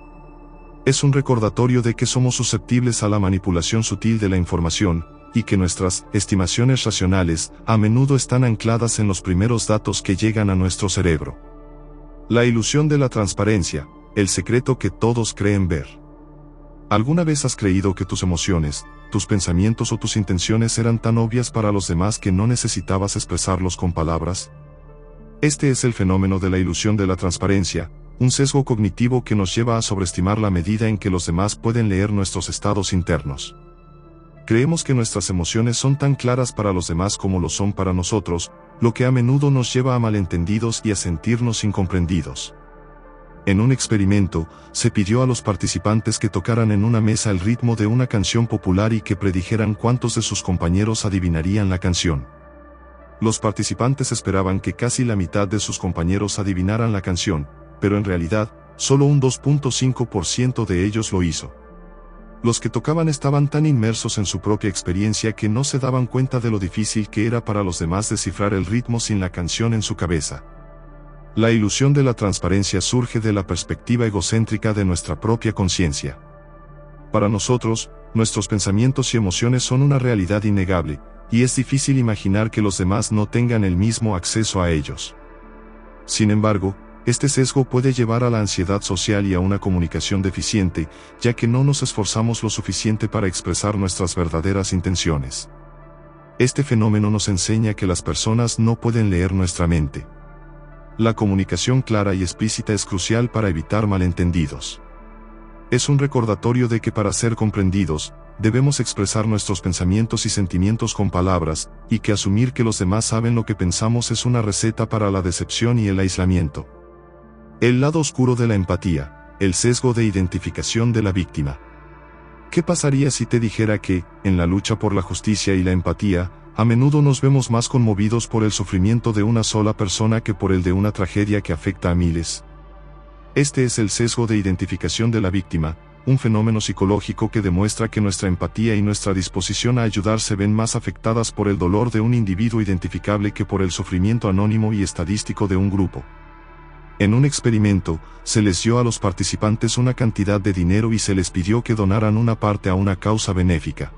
Es un recordatorio de que somos susceptibles a la manipulación sutil de la información, y que nuestras estimaciones racionales a menudo están ancladas en los primeros datos que llegan a nuestro cerebro. La ilusión de la transparencia, el secreto que todos creen ver. ¿Alguna vez has creído que tus emociones, tus pensamientos o tus intenciones eran tan obvias para los demás que no necesitabas expresarlos con palabras? Este es el fenómeno de la ilusión de la transparencia, un sesgo cognitivo que nos lleva a sobreestimar la medida en que los demás pueden leer nuestros estados internos. Creemos que nuestras emociones son tan claras para los demás como lo son para nosotros, lo que a menudo nos lleva a malentendidos y a sentirnos incomprendidos. En un experimento, se pidió a los participantes que tocaran en una mesa el ritmo de una canción popular y que predijeran cuántos de sus compañeros adivinarían la canción. Los participantes esperaban que casi la mitad de sus compañeros adivinaran la canción, pero en realidad, solo un 2.5% de ellos lo hizo. Los que tocaban estaban tan inmersos en su propia experiencia que no se daban cuenta de lo difícil que era para los demás descifrar el ritmo sin la canción en su cabeza. La ilusión de la transparencia surge de la perspectiva egocéntrica de nuestra propia conciencia. Para nosotros, nuestros pensamientos y emociones son una realidad innegable, y es difícil imaginar que los demás no tengan el mismo acceso a ellos. Sin embargo, este sesgo puede llevar a la ansiedad social y a una comunicación deficiente, ya que no nos esforzamos lo suficiente para expresar nuestras verdaderas intenciones. Este fenómeno nos enseña que las personas no pueden leer nuestra mente. La comunicación clara y explícita es crucial para evitar malentendidos. Es un recordatorio de que para ser comprendidos, debemos expresar nuestros pensamientos y sentimientos con palabras, y que asumir que los demás saben lo que pensamos es una receta para la decepción y el aislamiento. El lado oscuro de la empatía, el sesgo de identificación de la víctima. ¿Qué pasaría si te dijera que, en la lucha por la justicia y la empatía, a menudo nos vemos más conmovidos por el sufrimiento de una sola persona que por el de una tragedia que afecta a miles? Este es el sesgo de identificación de la víctima, un fenómeno psicológico que demuestra que nuestra empatía y nuestra disposición a ayudar se ven más afectadas por el dolor de un individuo identificable que por el sufrimiento anónimo y estadístico de un grupo. En un experimento, se les dio a los participantes una cantidad de dinero y se les pidió que donaran una parte a una causa benéfica.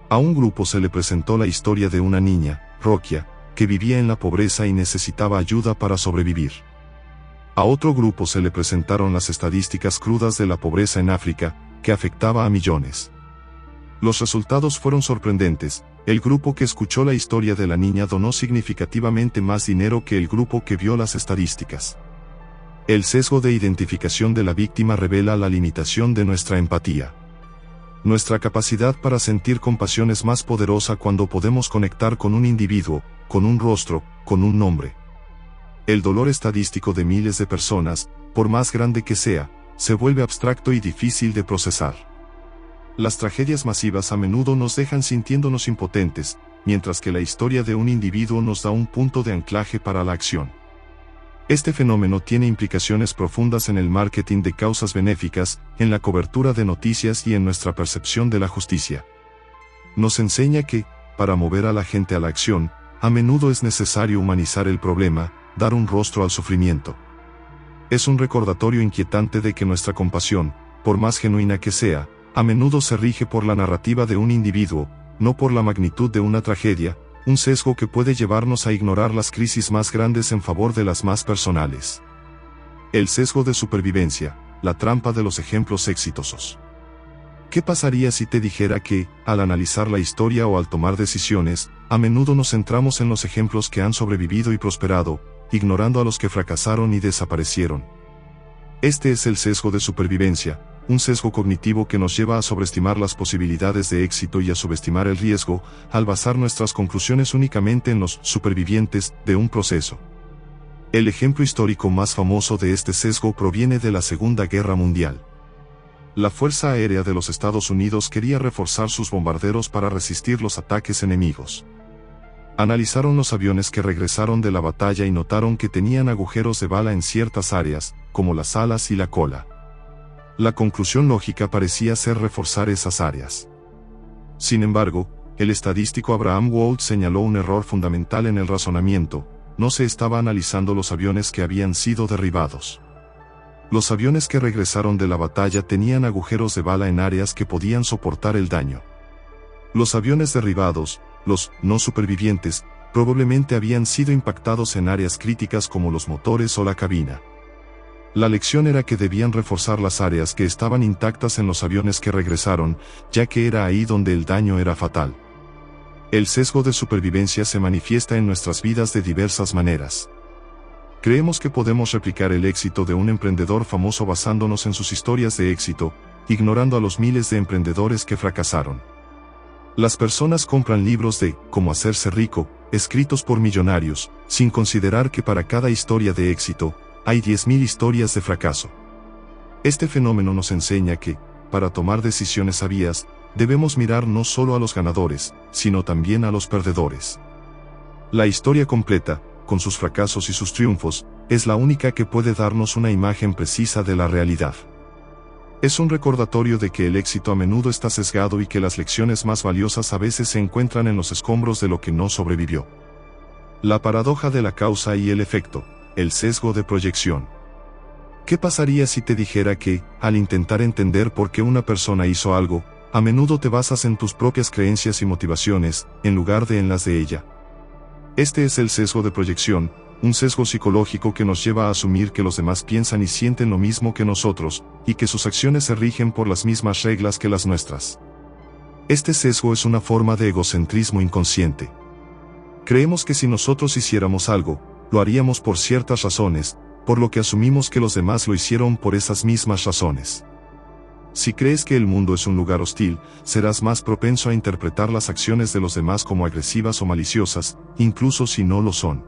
A un grupo se le presentó la historia de una niña, Rokia, que vivía en la pobreza y necesitaba ayuda para sobrevivir. A otro grupo se le presentaron las estadísticas crudas de la pobreza en África, que afectaba a millones. Los resultados fueron sorprendentes. El grupo que escuchó la historia de la niña donó significativamente más dinero que el grupo que vio las estadísticas. El sesgo de identificación de la víctima revela la limitación de nuestra empatía. Nuestra capacidad para sentir compasión es más poderosa cuando podemos conectar con un individuo, con un rostro, con un nombre. El dolor estadístico de miles de personas, por más grande que sea, se vuelve abstracto y difícil de procesar. Las tragedias masivas a menudo nos dejan sintiéndonos impotentes, mientras que la historia de un individuo nos da un punto de anclaje para la acción. Este fenómeno tiene implicaciones profundas en el marketing de causas benéficas, en la cobertura de noticias y en nuestra percepción de la justicia. Nos enseña que, para mover a la gente a la acción, a menudo es necesario humanizar el problema, dar un rostro al sufrimiento. Es un recordatorio inquietante de que nuestra compasión, por más genuina que sea, a menudo se rige por la narrativa de un individuo, no por la magnitud de una tragedia, un sesgo que puede llevarnos a ignorar las crisis más grandes en favor de las más personales. El sesgo de supervivencia, la trampa de los ejemplos exitosos. ¿Qué pasaría si te dijera que, al analizar la historia o al tomar decisiones, a menudo nos centramos en los ejemplos que han sobrevivido y prosperado, ignorando a los que fracasaron y desaparecieron? Este es el sesgo de supervivencia, un sesgo cognitivo que nos lleva a sobreestimar las posibilidades de éxito y a subestimar el riesgo, al basar nuestras conclusiones únicamente en los supervivientes de un proceso. El ejemplo histórico más famoso de este sesgo proviene de la Segunda Guerra Mundial. La Fuerza Aérea de los Estados Unidos quería reforzar sus bombarderos para resistir los ataques enemigos. Analizaron los aviones que regresaron de la batalla y notaron que tenían agujeros de bala en ciertas áreas, como las alas y la cola. La conclusión lógica parecía ser reforzar esas áreas. Sin embargo, el estadístico Abraham Wold señaló un error fundamental en el razonamiento: no se estaba analizando los aviones que habían sido derribados. Los aviones que regresaron de la batalla tenían agujeros de bala en áreas que podían soportar el daño. Los aviones derribados, los no supervivientes, probablemente habían sido impactados en áreas críticas como los motores o la cabina. La lección era que debían reforzar las áreas que estaban intactas en los aviones que regresaron, ya que era ahí donde el daño era fatal. El sesgo de supervivencia se manifiesta en nuestras vidas de diversas maneras. Creemos que podemos replicar el éxito de un emprendedor famoso basándonos en sus historias de éxito, ignorando a los miles de emprendedores que fracasaron. Las personas compran libros de cómo hacerse rico, escritos por millonarios, sin considerar que para cada historia de éxito, hay 10.000 historias de fracaso. Este fenómeno nos enseña que, para tomar decisiones sabias, debemos mirar no solo a los ganadores, sino también a los perdedores. La historia completa, con sus fracasos y sus triunfos, es la única que puede darnos una imagen precisa de la realidad. Es un recordatorio de que el éxito a menudo está sesgado y que las lecciones más valiosas a veces se encuentran en los escombros de lo que no sobrevivió. La paradoja de la causa y el efecto, el sesgo de proyección. ¿Qué pasaría si te dijera que, al intentar entender por qué una persona hizo algo, a menudo te basas en tus propias creencias y motivaciones, en lugar de en las de ella? Este es el sesgo de proyección, un sesgo psicológico que nos lleva a asumir que los demás piensan y sienten lo mismo que nosotros, y que sus acciones se rigen por las mismas reglas que las nuestras. Este sesgo es una forma de egocentrismo inconsciente. Creemos que si nosotros hiciéramos algo, lo haríamos por ciertas razones, por lo que asumimos que los demás lo hicieron por esas mismas razones. Si crees que el mundo es un lugar hostil, serás más propenso a interpretar las acciones de los demás como agresivas o maliciosas, incluso si no lo son.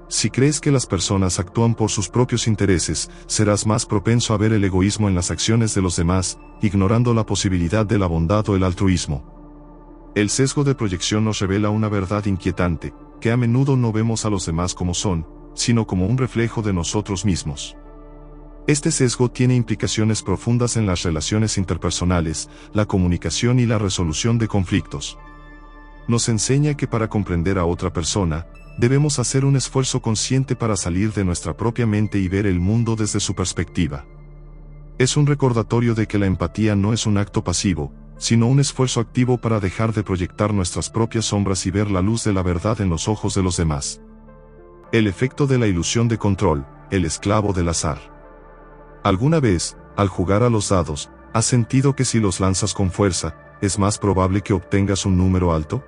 Si crees que las personas actúan por sus propios intereses, serás más propenso a ver el egoísmo en las acciones de los demás, ignorando la posibilidad de la bondad o el altruismo. El sesgo de proyección nos revela una verdad inquietante, que a menudo no vemos a los demás como son, sino como un reflejo de nosotros mismos. Este sesgo tiene implicaciones profundas en las relaciones interpersonales, la comunicación y la resolución de conflictos. Nos enseña que para comprender a otra persona, debemos hacer un esfuerzo consciente para salir de nuestra propia mente y ver el mundo desde su perspectiva. Es un recordatorio de que la empatía no es un acto pasivo, sino un esfuerzo activo para dejar de proyectar nuestras propias sombras y ver la luz de la verdad en los ojos de los demás. El efecto de la ilusión de control, el esclavo del azar. ¿Alguna vez, al jugar a los dados, has sentido que si los lanzas con fuerza, es más probable que obtengas un número alto?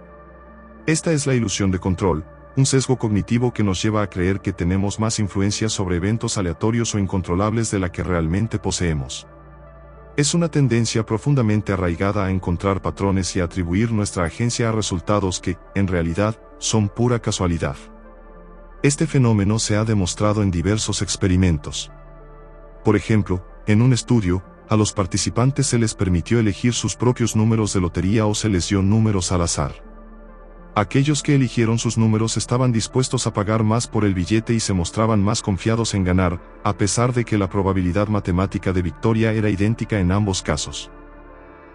Esta es la ilusión de control, un sesgo cognitivo que nos lleva a creer que tenemos más influencia sobre eventos aleatorios o incontrolables de la que realmente poseemos. Es una tendencia profundamente arraigada a encontrar patrones y a atribuir nuestra agencia a resultados que, en realidad, son pura casualidad. Este fenómeno se ha demostrado en diversos experimentos. Por ejemplo, en un estudio, a los participantes se les permitió elegir sus propios números de lotería o se les dio números al azar. Aquellos que eligieron sus números estaban dispuestos a pagar más por el billete y se mostraban más confiados en ganar, a pesar de que la probabilidad matemática de victoria era idéntica en ambos casos.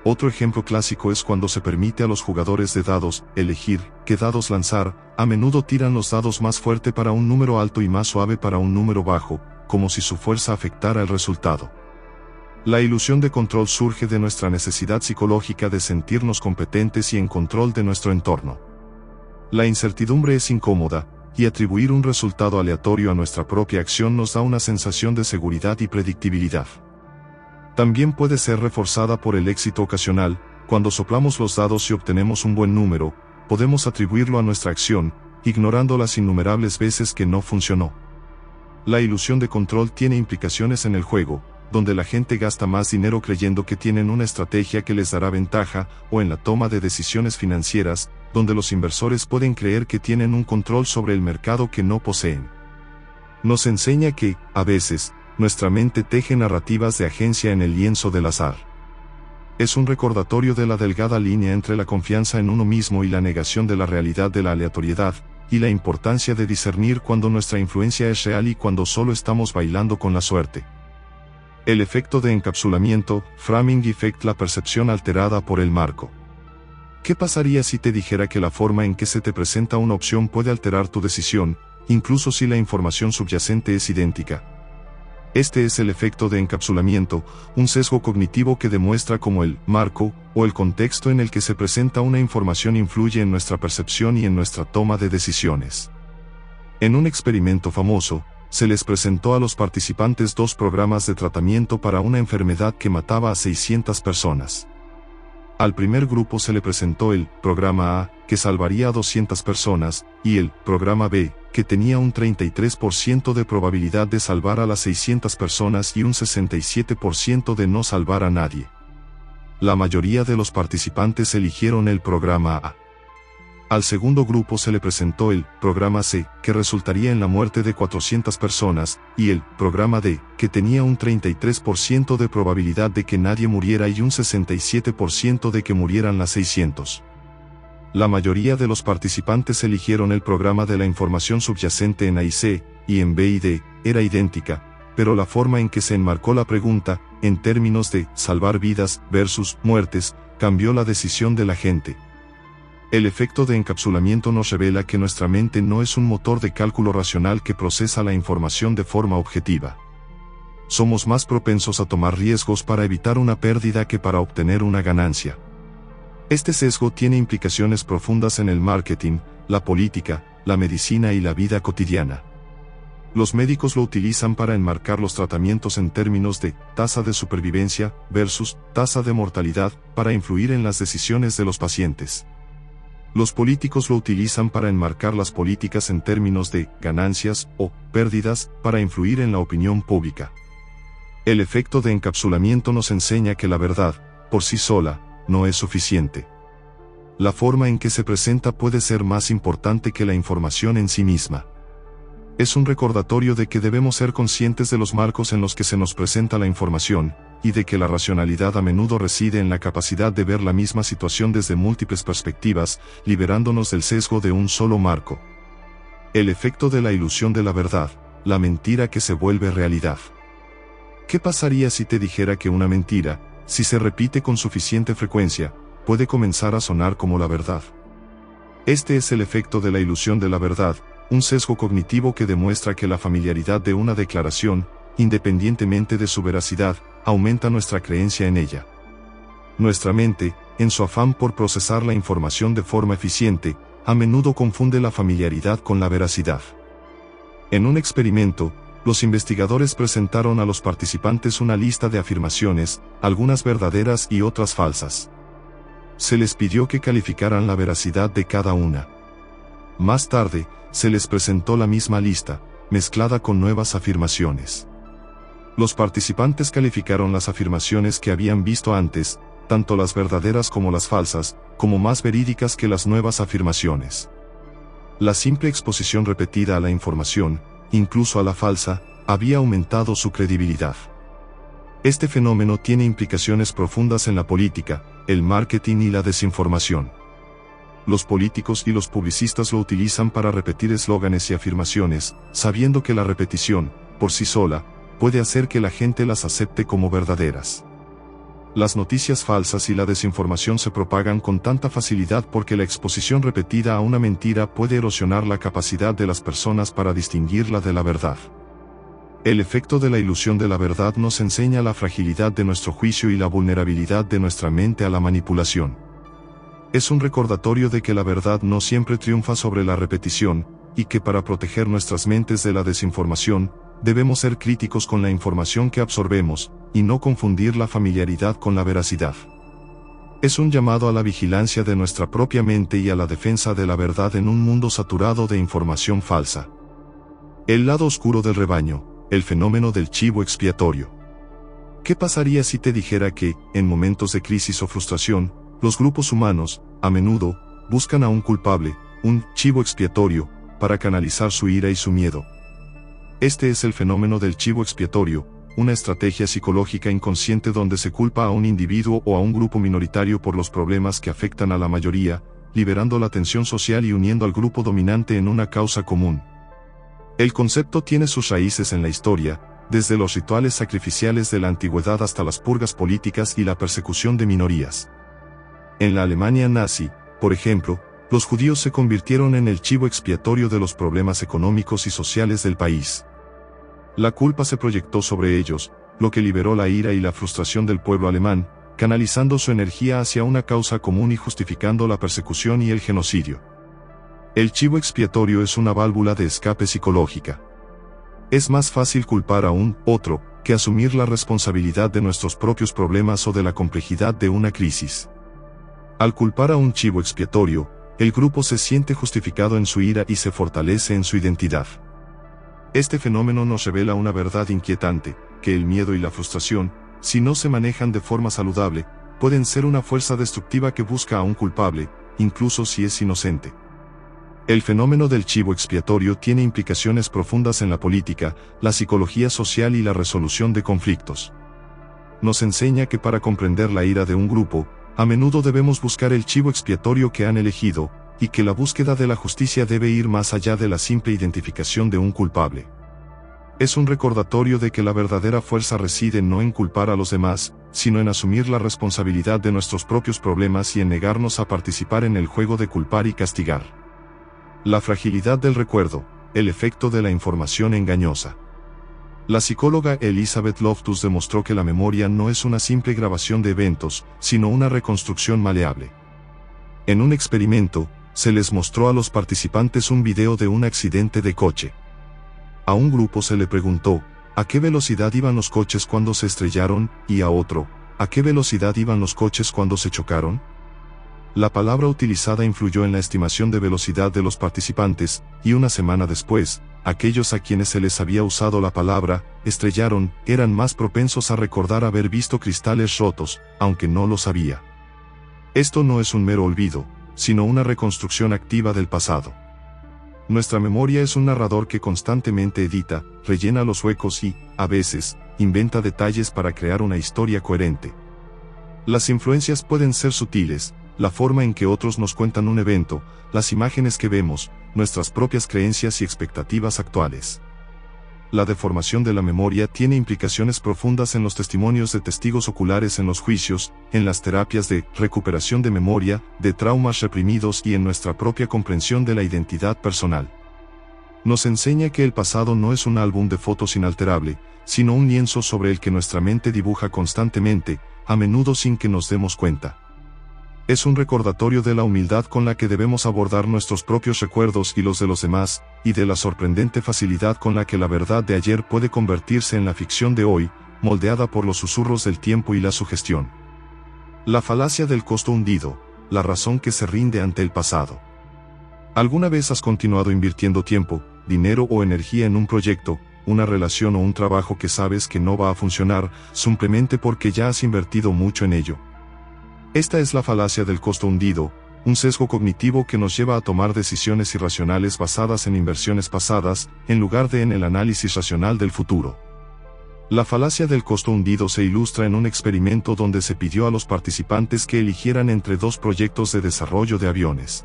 Otro ejemplo clásico es cuando se permite a los jugadores de dados elegir qué dados lanzar. A menudo tiran los dados más fuerte para un número alto y más suave para un número bajo, como si su fuerza afectara el resultado. La ilusión de control surge de nuestra necesidad psicológica de sentirnos competentes y en control de nuestro entorno. La incertidumbre es incómoda, y atribuir un resultado aleatorio a nuestra propia acción nos da una sensación de seguridad y predictibilidad. También puede ser reforzada por el éxito ocasional. Cuando soplamos los dados y obtenemos un buen número, podemos atribuirlo a nuestra acción, ignorando las innumerables veces que no funcionó. La ilusión de control tiene implicaciones en el juego, donde la gente gasta más dinero creyendo que tienen una estrategia que les dará ventaja, o en la toma de decisiones financieras, donde los inversores pueden creer que tienen un control sobre el mercado que no poseen. Nos enseña que, a veces, nuestra mente teje narrativas de agencia en el lienzo del azar. Es un recordatorio de la delgada línea entre la confianza en uno mismo y la negación de la realidad de la aleatoriedad, y la importancia de discernir cuando nuestra influencia es real y cuando solo estamos bailando con la suerte. El efecto de encapsulamiento, framing effect, la percepción alterada por el marco. ¿Qué pasaría si te dijera que la forma en que se te presenta una opción puede alterar tu decisión, incluso si la información subyacente es idéntica? Este es el efecto de encapsulamiento, un sesgo cognitivo que demuestra cómo el marco, o el contexto en el que se presenta una información influye en nuestra percepción y en nuestra toma de decisiones. En un experimento famoso, se les presentó a los participantes 2 programas de tratamiento para una enfermedad que mataba a 600 personas. Al primer grupo se le presentó el programa A, que salvaría a 200 personas, y el programa B, que tenía un 33% de probabilidad de salvar a las 600 personas y un 67% de no salvar a nadie. La mayoría de los participantes eligieron el programa A. Al segundo grupo se le presentó el programa C, que resultaría en la muerte de 400 personas, y el programa D, que tenía un 33% de probabilidad de que nadie muriera y un 67% de que murieran las 600. La mayoría de los participantes eligieron el programa de la información subyacente en A y C, y en B y D, era idéntica, pero la forma en que se enmarcó la pregunta, en términos de salvar vidas versus muertes, cambió la decisión de la gente. El efecto de encapsulamiento nos revela que nuestra mente no es un motor de cálculo racional que procesa la información de forma objetiva. Somos más propensos a tomar riesgos para evitar una pérdida que para obtener una ganancia. Este sesgo tiene implicaciones profundas en el marketing, la política, la medicina y la vida cotidiana. Los médicos lo utilizan para enmarcar los tratamientos en términos de tasa de supervivencia versus tasa de mortalidad para influir en las decisiones de los pacientes. Los políticos lo utilizan para enmarcar las políticas en términos de ganancias o pérdidas para influir en la opinión pública. El efecto de encapsulamiento nos enseña que la verdad, por sí sola, no es suficiente. La forma en que se presenta puede ser más importante que la información en sí misma. Es un recordatorio de que debemos ser conscientes de los marcos en los que se nos presenta la información, y de que la racionalidad a menudo reside en la capacidad de ver la misma situación desde múltiples perspectivas, liberándonos del sesgo de un solo marco. El efecto de la ilusión de la verdad, la mentira que se vuelve realidad. ¿Qué pasaría si te dijera que una mentira, si se repite con suficiente frecuencia, puede comenzar a sonar como la verdad? Este es el efecto de la ilusión de la verdad, un sesgo cognitivo que demuestra que la familiaridad de una declaración, independientemente de su veracidad, aumenta nuestra creencia en ella. Nuestra mente, en su afán por procesar la información de forma eficiente, a menudo confunde la familiaridad con la veracidad. En un experimento, los investigadores presentaron a los participantes una lista de afirmaciones, algunas verdaderas y otras falsas. Se les pidió que calificaran la veracidad de cada una. Más tarde, se les presentó la misma lista, mezclada con nuevas afirmaciones. Los participantes calificaron las afirmaciones que habían visto antes, tanto las verdaderas como las falsas, como más verídicas que las nuevas afirmaciones. La simple exposición repetida a la información, incluso a la falsa, había aumentado su credibilidad. Este fenómeno tiene implicaciones profundas en la política, el marketing y la desinformación. Los políticos y los publicistas lo utilizan para repetir eslóganes y afirmaciones, sabiendo que la repetición, por sí sola, puede hacer que la gente las acepte como verdaderas. Las noticias falsas y la desinformación se propagan con tanta facilidad porque la exposición repetida a una mentira puede erosionar la capacidad de las personas para distinguirla de la verdad. El efecto de la ilusión de la verdad nos enseña la fragilidad de nuestro juicio y la vulnerabilidad de nuestra mente a la manipulación. Es un recordatorio de que la verdad no siempre triunfa sobre la repetición, y que para proteger nuestras mentes de la desinformación, debemos ser críticos con la información que absorbemos, y no confundir la familiaridad con la veracidad. Es un llamado a la vigilancia de nuestra propia mente y a la defensa de la verdad en un mundo saturado de información falsa. El lado oscuro del rebaño, el fenómeno del chivo expiatorio. ¿Qué pasaría si te dijera que, en momentos de crisis o frustración, los grupos humanos, a menudo, buscan a un culpable, un chivo expiatorio, para canalizar su ira y su miedo? Este es el fenómeno del chivo expiatorio, una estrategia psicológica inconsciente donde se culpa a un individuo o a un grupo minoritario por los problemas que afectan a la mayoría, liberando la tensión social y uniendo al grupo dominante en una causa común. El concepto tiene sus raíces en la historia, desde los rituales sacrificiales de la antigüedad hasta las purgas políticas y la persecución de minorías. En la Alemania nazi, por ejemplo, los judíos se convirtieron en el chivo expiatorio de los problemas económicos y sociales del país. La culpa se proyectó sobre ellos, lo que liberó la ira y la frustración del pueblo alemán, canalizando su energía hacia una causa común y justificando la persecución y el genocidio. El chivo expiatorio es una válvula de escape psicológica. Es más fácil culpar a un otro que asumir la responsabilidad de nuestros propios problemas o de la complejidad de una crisis. Al culpar a un chivo expiatorio, el grupo se siente justificado en su ira y se fortalece en su identidad. Este fenómeno nos revela una verdad inquietante, que el miedo y la frustración, si no se manejan de forma saludable, pueden ser una fuerza destructiva que busca a un culpable, incluso si es inocente. El fenómeno del chivo expiatorio tiene implicaciones profundas en la política, la psicología social y la resolución de conflictos. Nos enseña que para comprender la ira de un grupo, a menudo debemos buscar el chivo expiatorio que han elegido, y que la búsqueda de la justicia debe ir más allá de la simple identificación de un culpable. Es un recordatorio de que la verdadera fuerza reside no en culpar a los demás, sino en asumir la responsabilidad de nuestros propios problemas y en negarnos a participar en el juego de culpar y castigar. La fragilidad del recuerdo, el efecto de la información engañosa. La psicóloga Elizabeth Loftus demostró que la memoria no es una simple grabación de eventos, sino una reconstrucción maleable. En un experimento, se les mostró a los participantes un video de un accidente de coche. A un grupo se le preguntó, ¿a qué velocidad iban los coches cuando se estrellaron? Y a otro, ¿a qué velocidad iban los coches cuando se chocaron? La palabra utilizada influyó en la estimación de velocidad de los participantes, y una semana después, aquellos a quienes se les había usado la palabra estrellaron eran más propensos a recordar haber visto cristales rotos, aunque no lo sabía. Esto no es un mero olvido, sino una reconstrucción activa del pasado. Nuestra memoria es un narrador que constantemente edita, rellena los huecos y, a veces, inventa detalles para crear una historia coherente. Las influencias pueden ser sutiles, la forma en que otros nos cuentan un evento, las imágenes que vemos, nuestras propias creencias y expectativas actuales. La deformación de la memoria tiene implicaciones profundas en los testimonios de testigos oculares en los juicios, en las terapias de recuperación de memoria, de traumas reprimidos y en nuestra propia comprensión de la identidad personal. Nos enseña que el pasado no es un álbum de fotos inalterable, sino un lienzo sobre el que nuestra mente dibuja constantemente, a menudo sin que nos demos cuenta. Es un recordatorio de la humildad con la que debemos abordar nuestros propios recuerdos y los de los demás, y de la sorprendente facilidad con la que la verdad de ayer puede convertirse en la ficción de hoy, moldeada por los susurros del tiempo y la sugestión. La falacia del costo hundido, la razón que se rinde ante el pasado. ¿Alguna vez has continuado invirtiendo tiempo, dinero o energía en un proyecto, una relación o un trabajo que sabes que no va a funcionar, simplemente porque ya has invertido mucho en ello? Esta es la falacia del costo hundido, un sesgo cognitivo que nos lleva a tomar decisiones irracionales basadas en inversiones pasadas, en lugar de en el análisis racional del futuro. La falacia del costo hundido se ilustra en un experimento donde se pidió a los participantes que eligieran entre dos proyectos de desarrollo de aviones.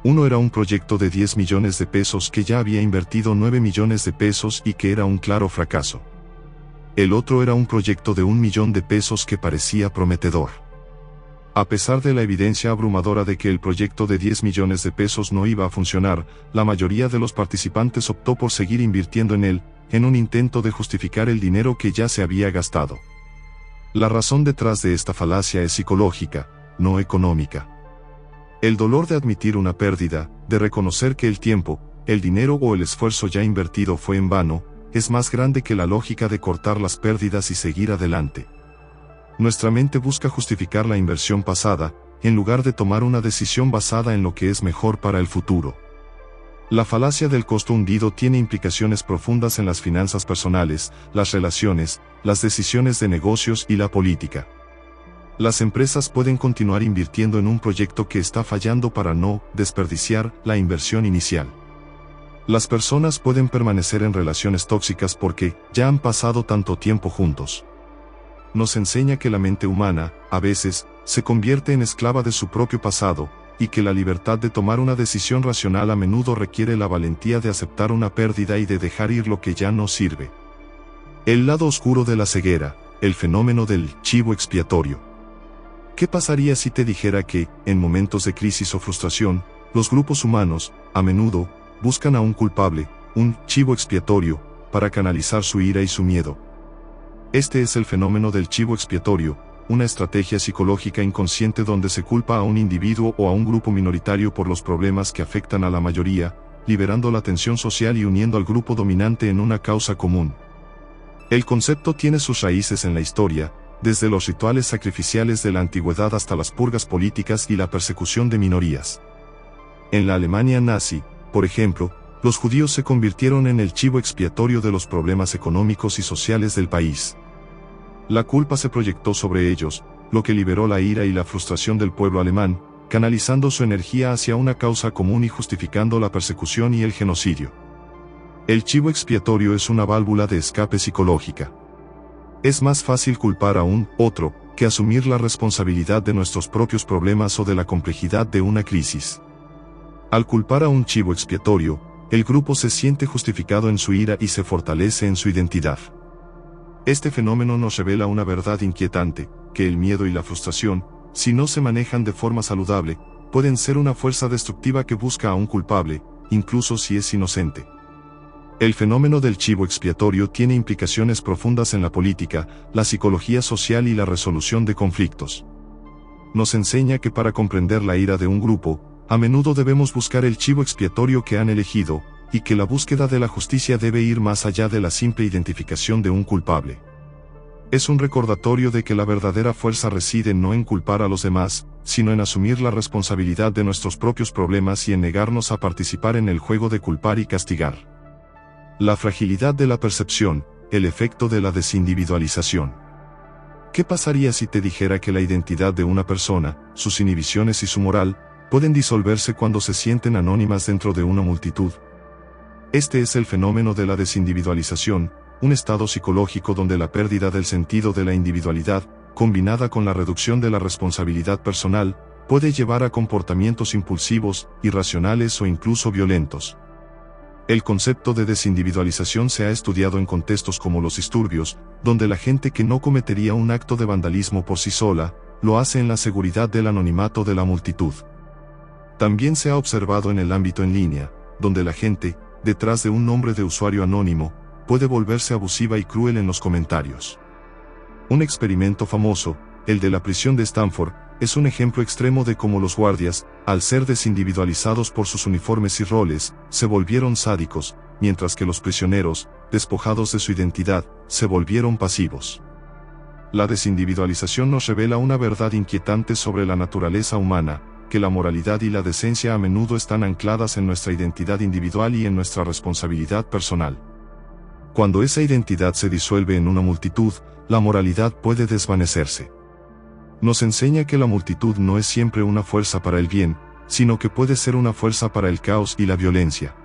Uno era un proyecto de 10 millones de pesos que ya había invertido 9 millones de pesos y que era un claro fracaso. El otro era un proyecto de 1 millón de pesos que parecía prometedor. A pesar de la evidencia abrumadora de que el proyecto de 10 millones de pesos no iba a funcionar, la mayoría de los participantes optó por seguir invirtiendo en él, en un intento de justificar el dinero que ya se había gastado. La razón detrás de esta falacia es psicológica, no económica. El dolor de admitir una pérdida, de reconocer que el tiempo, el dinero o el esfuerzo ya invertido fue en vano, es más grande que la lógica de cortar las pérdidas y seguir adelante. Nuestra mente busca justificar la inversión pasada, en lugar de tomar una decisión basada en lo que es mejor para el futuro. La falacia del costo hundido tiene implicaciones profundas en las finanzas personales, las relaciones, las decisiones de negocios y la política. Las empresas pueden continuar invirtiendo en un proyecto que está fallando para no desperdiciar la inversión inicial. Las personas pueden permanecer en relaciones tóxicas porque ya han pasado tanto tiempo juntos. Nos enseña que la mente humana, a veces, se convierte en esclava de su propio pasado, y que la libertad de tomar una decisión racional a menudo requiere la valentía de aceptar una pérdida y de dejar ir lo que ya no sirve. El lado oscuro de la ceguera, el fenómeno del chivo expiatorio. ¿Qué pasaría si te dijera que, en momentos de crisis o frustración, los grupos humanos, a menudo, buscan a un culpable, un chivo expiatorio, para canalizar su ira y su miedo? Este es el fenómeno del chivo expiatorio, una estrategia psicológica inconsciente donde se culpa a un individuo o a un grupo minoritario por los problemas que afectan a la mayoría, liberando la tensión social y uniendo al grupo dominante en una causa común. El concepto tiene sus raíces en la historia, desde los rituales sacrificiales de la antigüedad hasta las purgas políticas y la persecución de minorías. En la Alemania nazi, por ejemplo, los judíos se convirtieron en el chivo expiatorio de los problemas económicos y sociales del país. La culpa se proyectó sobre ellos, lo que liberó la ira y la frustración del pueblo alemán, canalizando su energía hacia una causa común y justificando la persecución y el genocidio. El chivo expiatorio es una válvula de escape psicológica. Es más fácil culpar a un otro que asumir la responsabilidad de nuestros propios problemas o de la complejidad de una crisis. Al culpar a un chivo expiatorio, el grupo se siente justificado en su ira y se fortalece en su identidad. Este fenómeno nos revela una verdad inquietante, que el miedo y la frustración, si no se manejan de forma saludable, pueden ser una fuerza destructiva que busca a un culpable, incluso si es inocente. El fenómeno del chivo expiatorio tiene implicaciones profundas en la política, la psicología social y la resolución de conflictos. Nos enseña que para comprender la ira de un grupo, a menudo debemos buscar el chivo expiatorio que han elegido, y que la búsqueda de la justicia debe ir más allá de la simple identificación de un culpable. Es un recordatorio de que la verdadera fuerza reside no en culpar a los demás, sino en asumir la responsabilidad de nuestros propios problemas y en negarnos a participar en el juego de culpar y castigar. La fragilidad de la percepción, el efecto de la desindividualización. ¿Qué pasaría si te dijera que la identidad de una persona, sus inhibiciones y su moral, pueden disolverse cuando se sienten anónimas dentro de una multitud? Este es el fenómeno de la desindividualización, un estado psicológico donde la pérdida del sentido de la individualidad, combinada con la reducción de la responsabilidad personal, puede llevar a comportamientos impulsivos, irracionales o incluso violentos. El concepto de desindividualización se ha estudiado en contextos como los disturbios, donde la gente que no cometería un acto de vandalismo por sí sola, lo hace en la seguridad del anonimato de la multitud. También se ha observado en el ámbito en línea, donde la gente, detrás de un nombre de usuario anónimo, puede volverse abusiva y cruel en los comentarios. Un experimento famoso, el de la prisión de Stanford, es un ejemplo extremo de cómo los guardias, al ser desindividualizados por sus uniformes y roles, se volvieron sádicos, mientras que los prisioneros, despojados de su identidad, se volvieron pasivos. La desindividualización nos revela una verdad inquietante sobre la naturaleza humana, que la moralidad y la decencia a menudo están ancladas en nuestra identidad individual y en nuestra responsabilidad personal. Cuando esa identidad se disuelve en una multitud, la moralidad puede desvanecerse. Nos enseña que la multitud no es siempre una fuerza para el bien, sino que puede ser una fuerza para el caos y la violencia.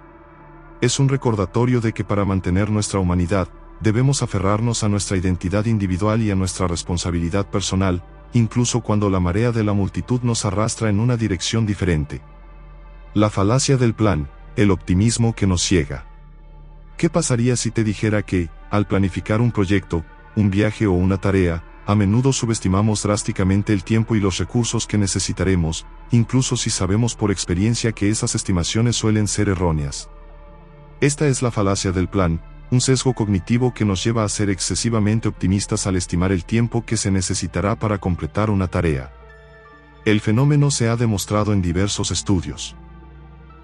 Es un recordatorio de que para mantener nuestra humanidad, debemos aferrarnos a nuestra identidad individual y a nuestra responsabilidad personal, incluso cuando la marea de la multitud nos arrastra en una dirección diferente. La falacia del plan, el optimismo que nos ciega. ¿Qué pasaría si te dijera que, al planificar un proyecto, un viaje o una tarea, a menudo subestimamos drásticamente el tiempo y los recursos que necesitaremos, incluso si sabemos por experiencia que esas estimaciones suelen ser erróneas? Esta es la falacia del plan, un sesgo cognitivo que nos lleva a ser excesivamente optimistas al estimar el tiempo que se necesitará para completar una tarea. El fenómeno se ha demostrado en diversos estudios.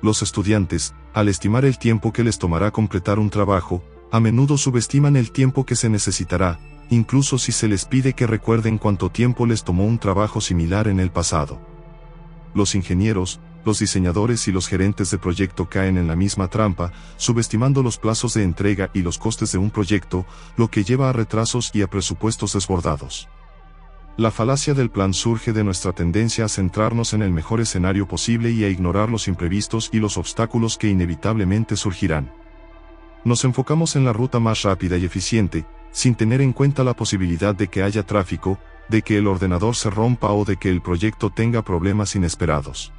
Los estudiantes, al estimar el tiempo que les tomará completar un trabajo, a menudo subestiman el tiempo que se necesitará, incluso si se les pide que recuerden cuánto tiempo les tomó un trabajo similar en el pasado. Los ingenieros, los diseñadores y los gerentes de proyecto caen en la misma trampa, subestimando los plazos de entrega y los costes de un proyecto, lo que lleva a retrasos y a presupuestos desbordados. La falacia del plan surge de nuestra tendencia a centrarnos en el mejor escenario posible y a ignorar los imprevistos y los obstáculos que inevitablemente surgirán. Nos enfocamos en la ruta más rápida y eficiente, sin tener en cuenta la posibilidad de que haya tráfico, de que el ordenador se rompa o de que el proyecto tenga problemas inesperados.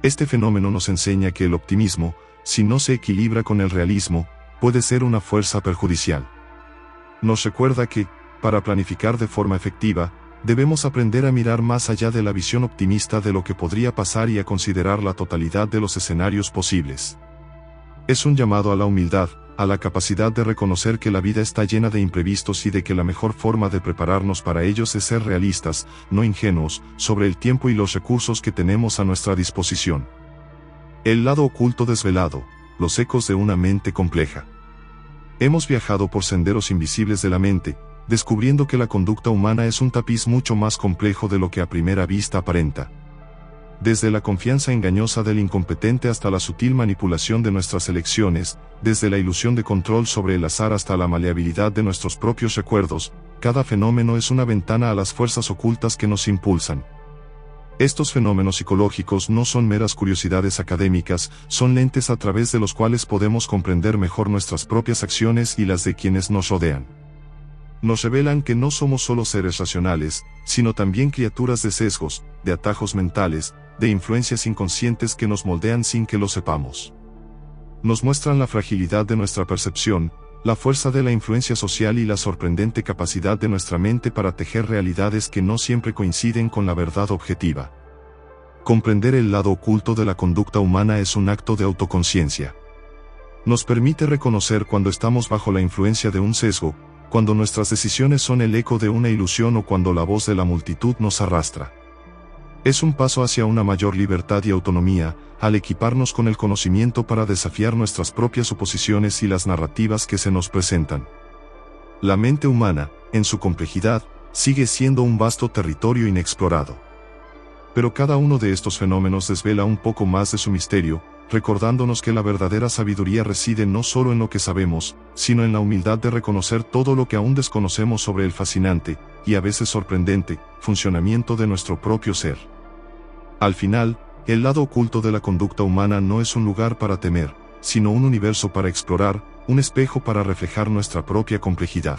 Este fenómeno nos enseña que el optimismo, si no se equilibra con el realismo, puede ser una fuerza perjudicial. Nos recuerda que, para planificar de forma efectiva, debemos aprender a mirar más allá de la visión optimista de lo que podría pasar y a considerar la totalidad de los escenarios posibles. Es un llamado a la humildad, a la capacidad de reconocer que la vida está llena de imprevistos y de que la mejor forma de prepararnos para ellos es ser realistas, no ingenuos, sobre el tiempo y los recursos que tenemos a nuestra disposición. El lado oculto desvelado, los ecos de una mente compleja. Hemos viajado por senderos invisibles de la mente, descubriendo que la conducta humana es un tapiz mucho más complejo de lo que a primera vista aparenta. Desde la confianza engañosa del incompetente hasta la sutil manipulación de nuestras elecciones, desde la ilusión de control sobre el azar hasta la maleabilidad de nuestros propios recuerdos, cada fenómeno es una ventana a las fuerzas ocultas que nos impulsan. Estos fenómenos psicológicos no son meras curiosidades académicas, son lentes a través de los cuales podemos comprender mejor nuestras propias acciones y las de quienes nos rodean. Nos revelan que no somos solo seres racionales, sino también criaturas de sesgos, de atajos mentales, de influencias inconscientes que nos moldean sin que lo sepamos. Nos muestran la fragilidad de nuestra percepción, la fuerza de la influencia social y la sorprendente capacidad de nuestra mente para tejer realidades que no siempre coinciden con la verdad objetiva. Comprender el lado oculto de la conducta humana es un acto de autoconciencia. Nos permite reconocer cuando estamos bajo la influencia de un sesgo, cuando nuestras decisiones son el eco de una ilusión o cuando la voz de la multitud nos arrastra. Es un paso hacia una mayor libertad y autonomía, al equiparnos con el conocimiento para desafiar nuestras propias suposiciones y las narrativas que se nos presentan. La mente humana, en su complejidad, sigue siendo un vasto territorio inexplorado. Pero cada uno de estos fenómenos desvela un poco más de su misterio, recordándonos que la verdadera sabiduría reside no solo en lo que sabemos, sino en la humildad de reconocer todo lo que aún desconocemos sobre el fascinante, y a veces sorprendente, funcionamiento de nuestro propio ser. Al final, el lado oculto de la conducta humana no es un lugar para temer, sino un universo para explorar, un espejo para reflejar nuestra propia complejidad.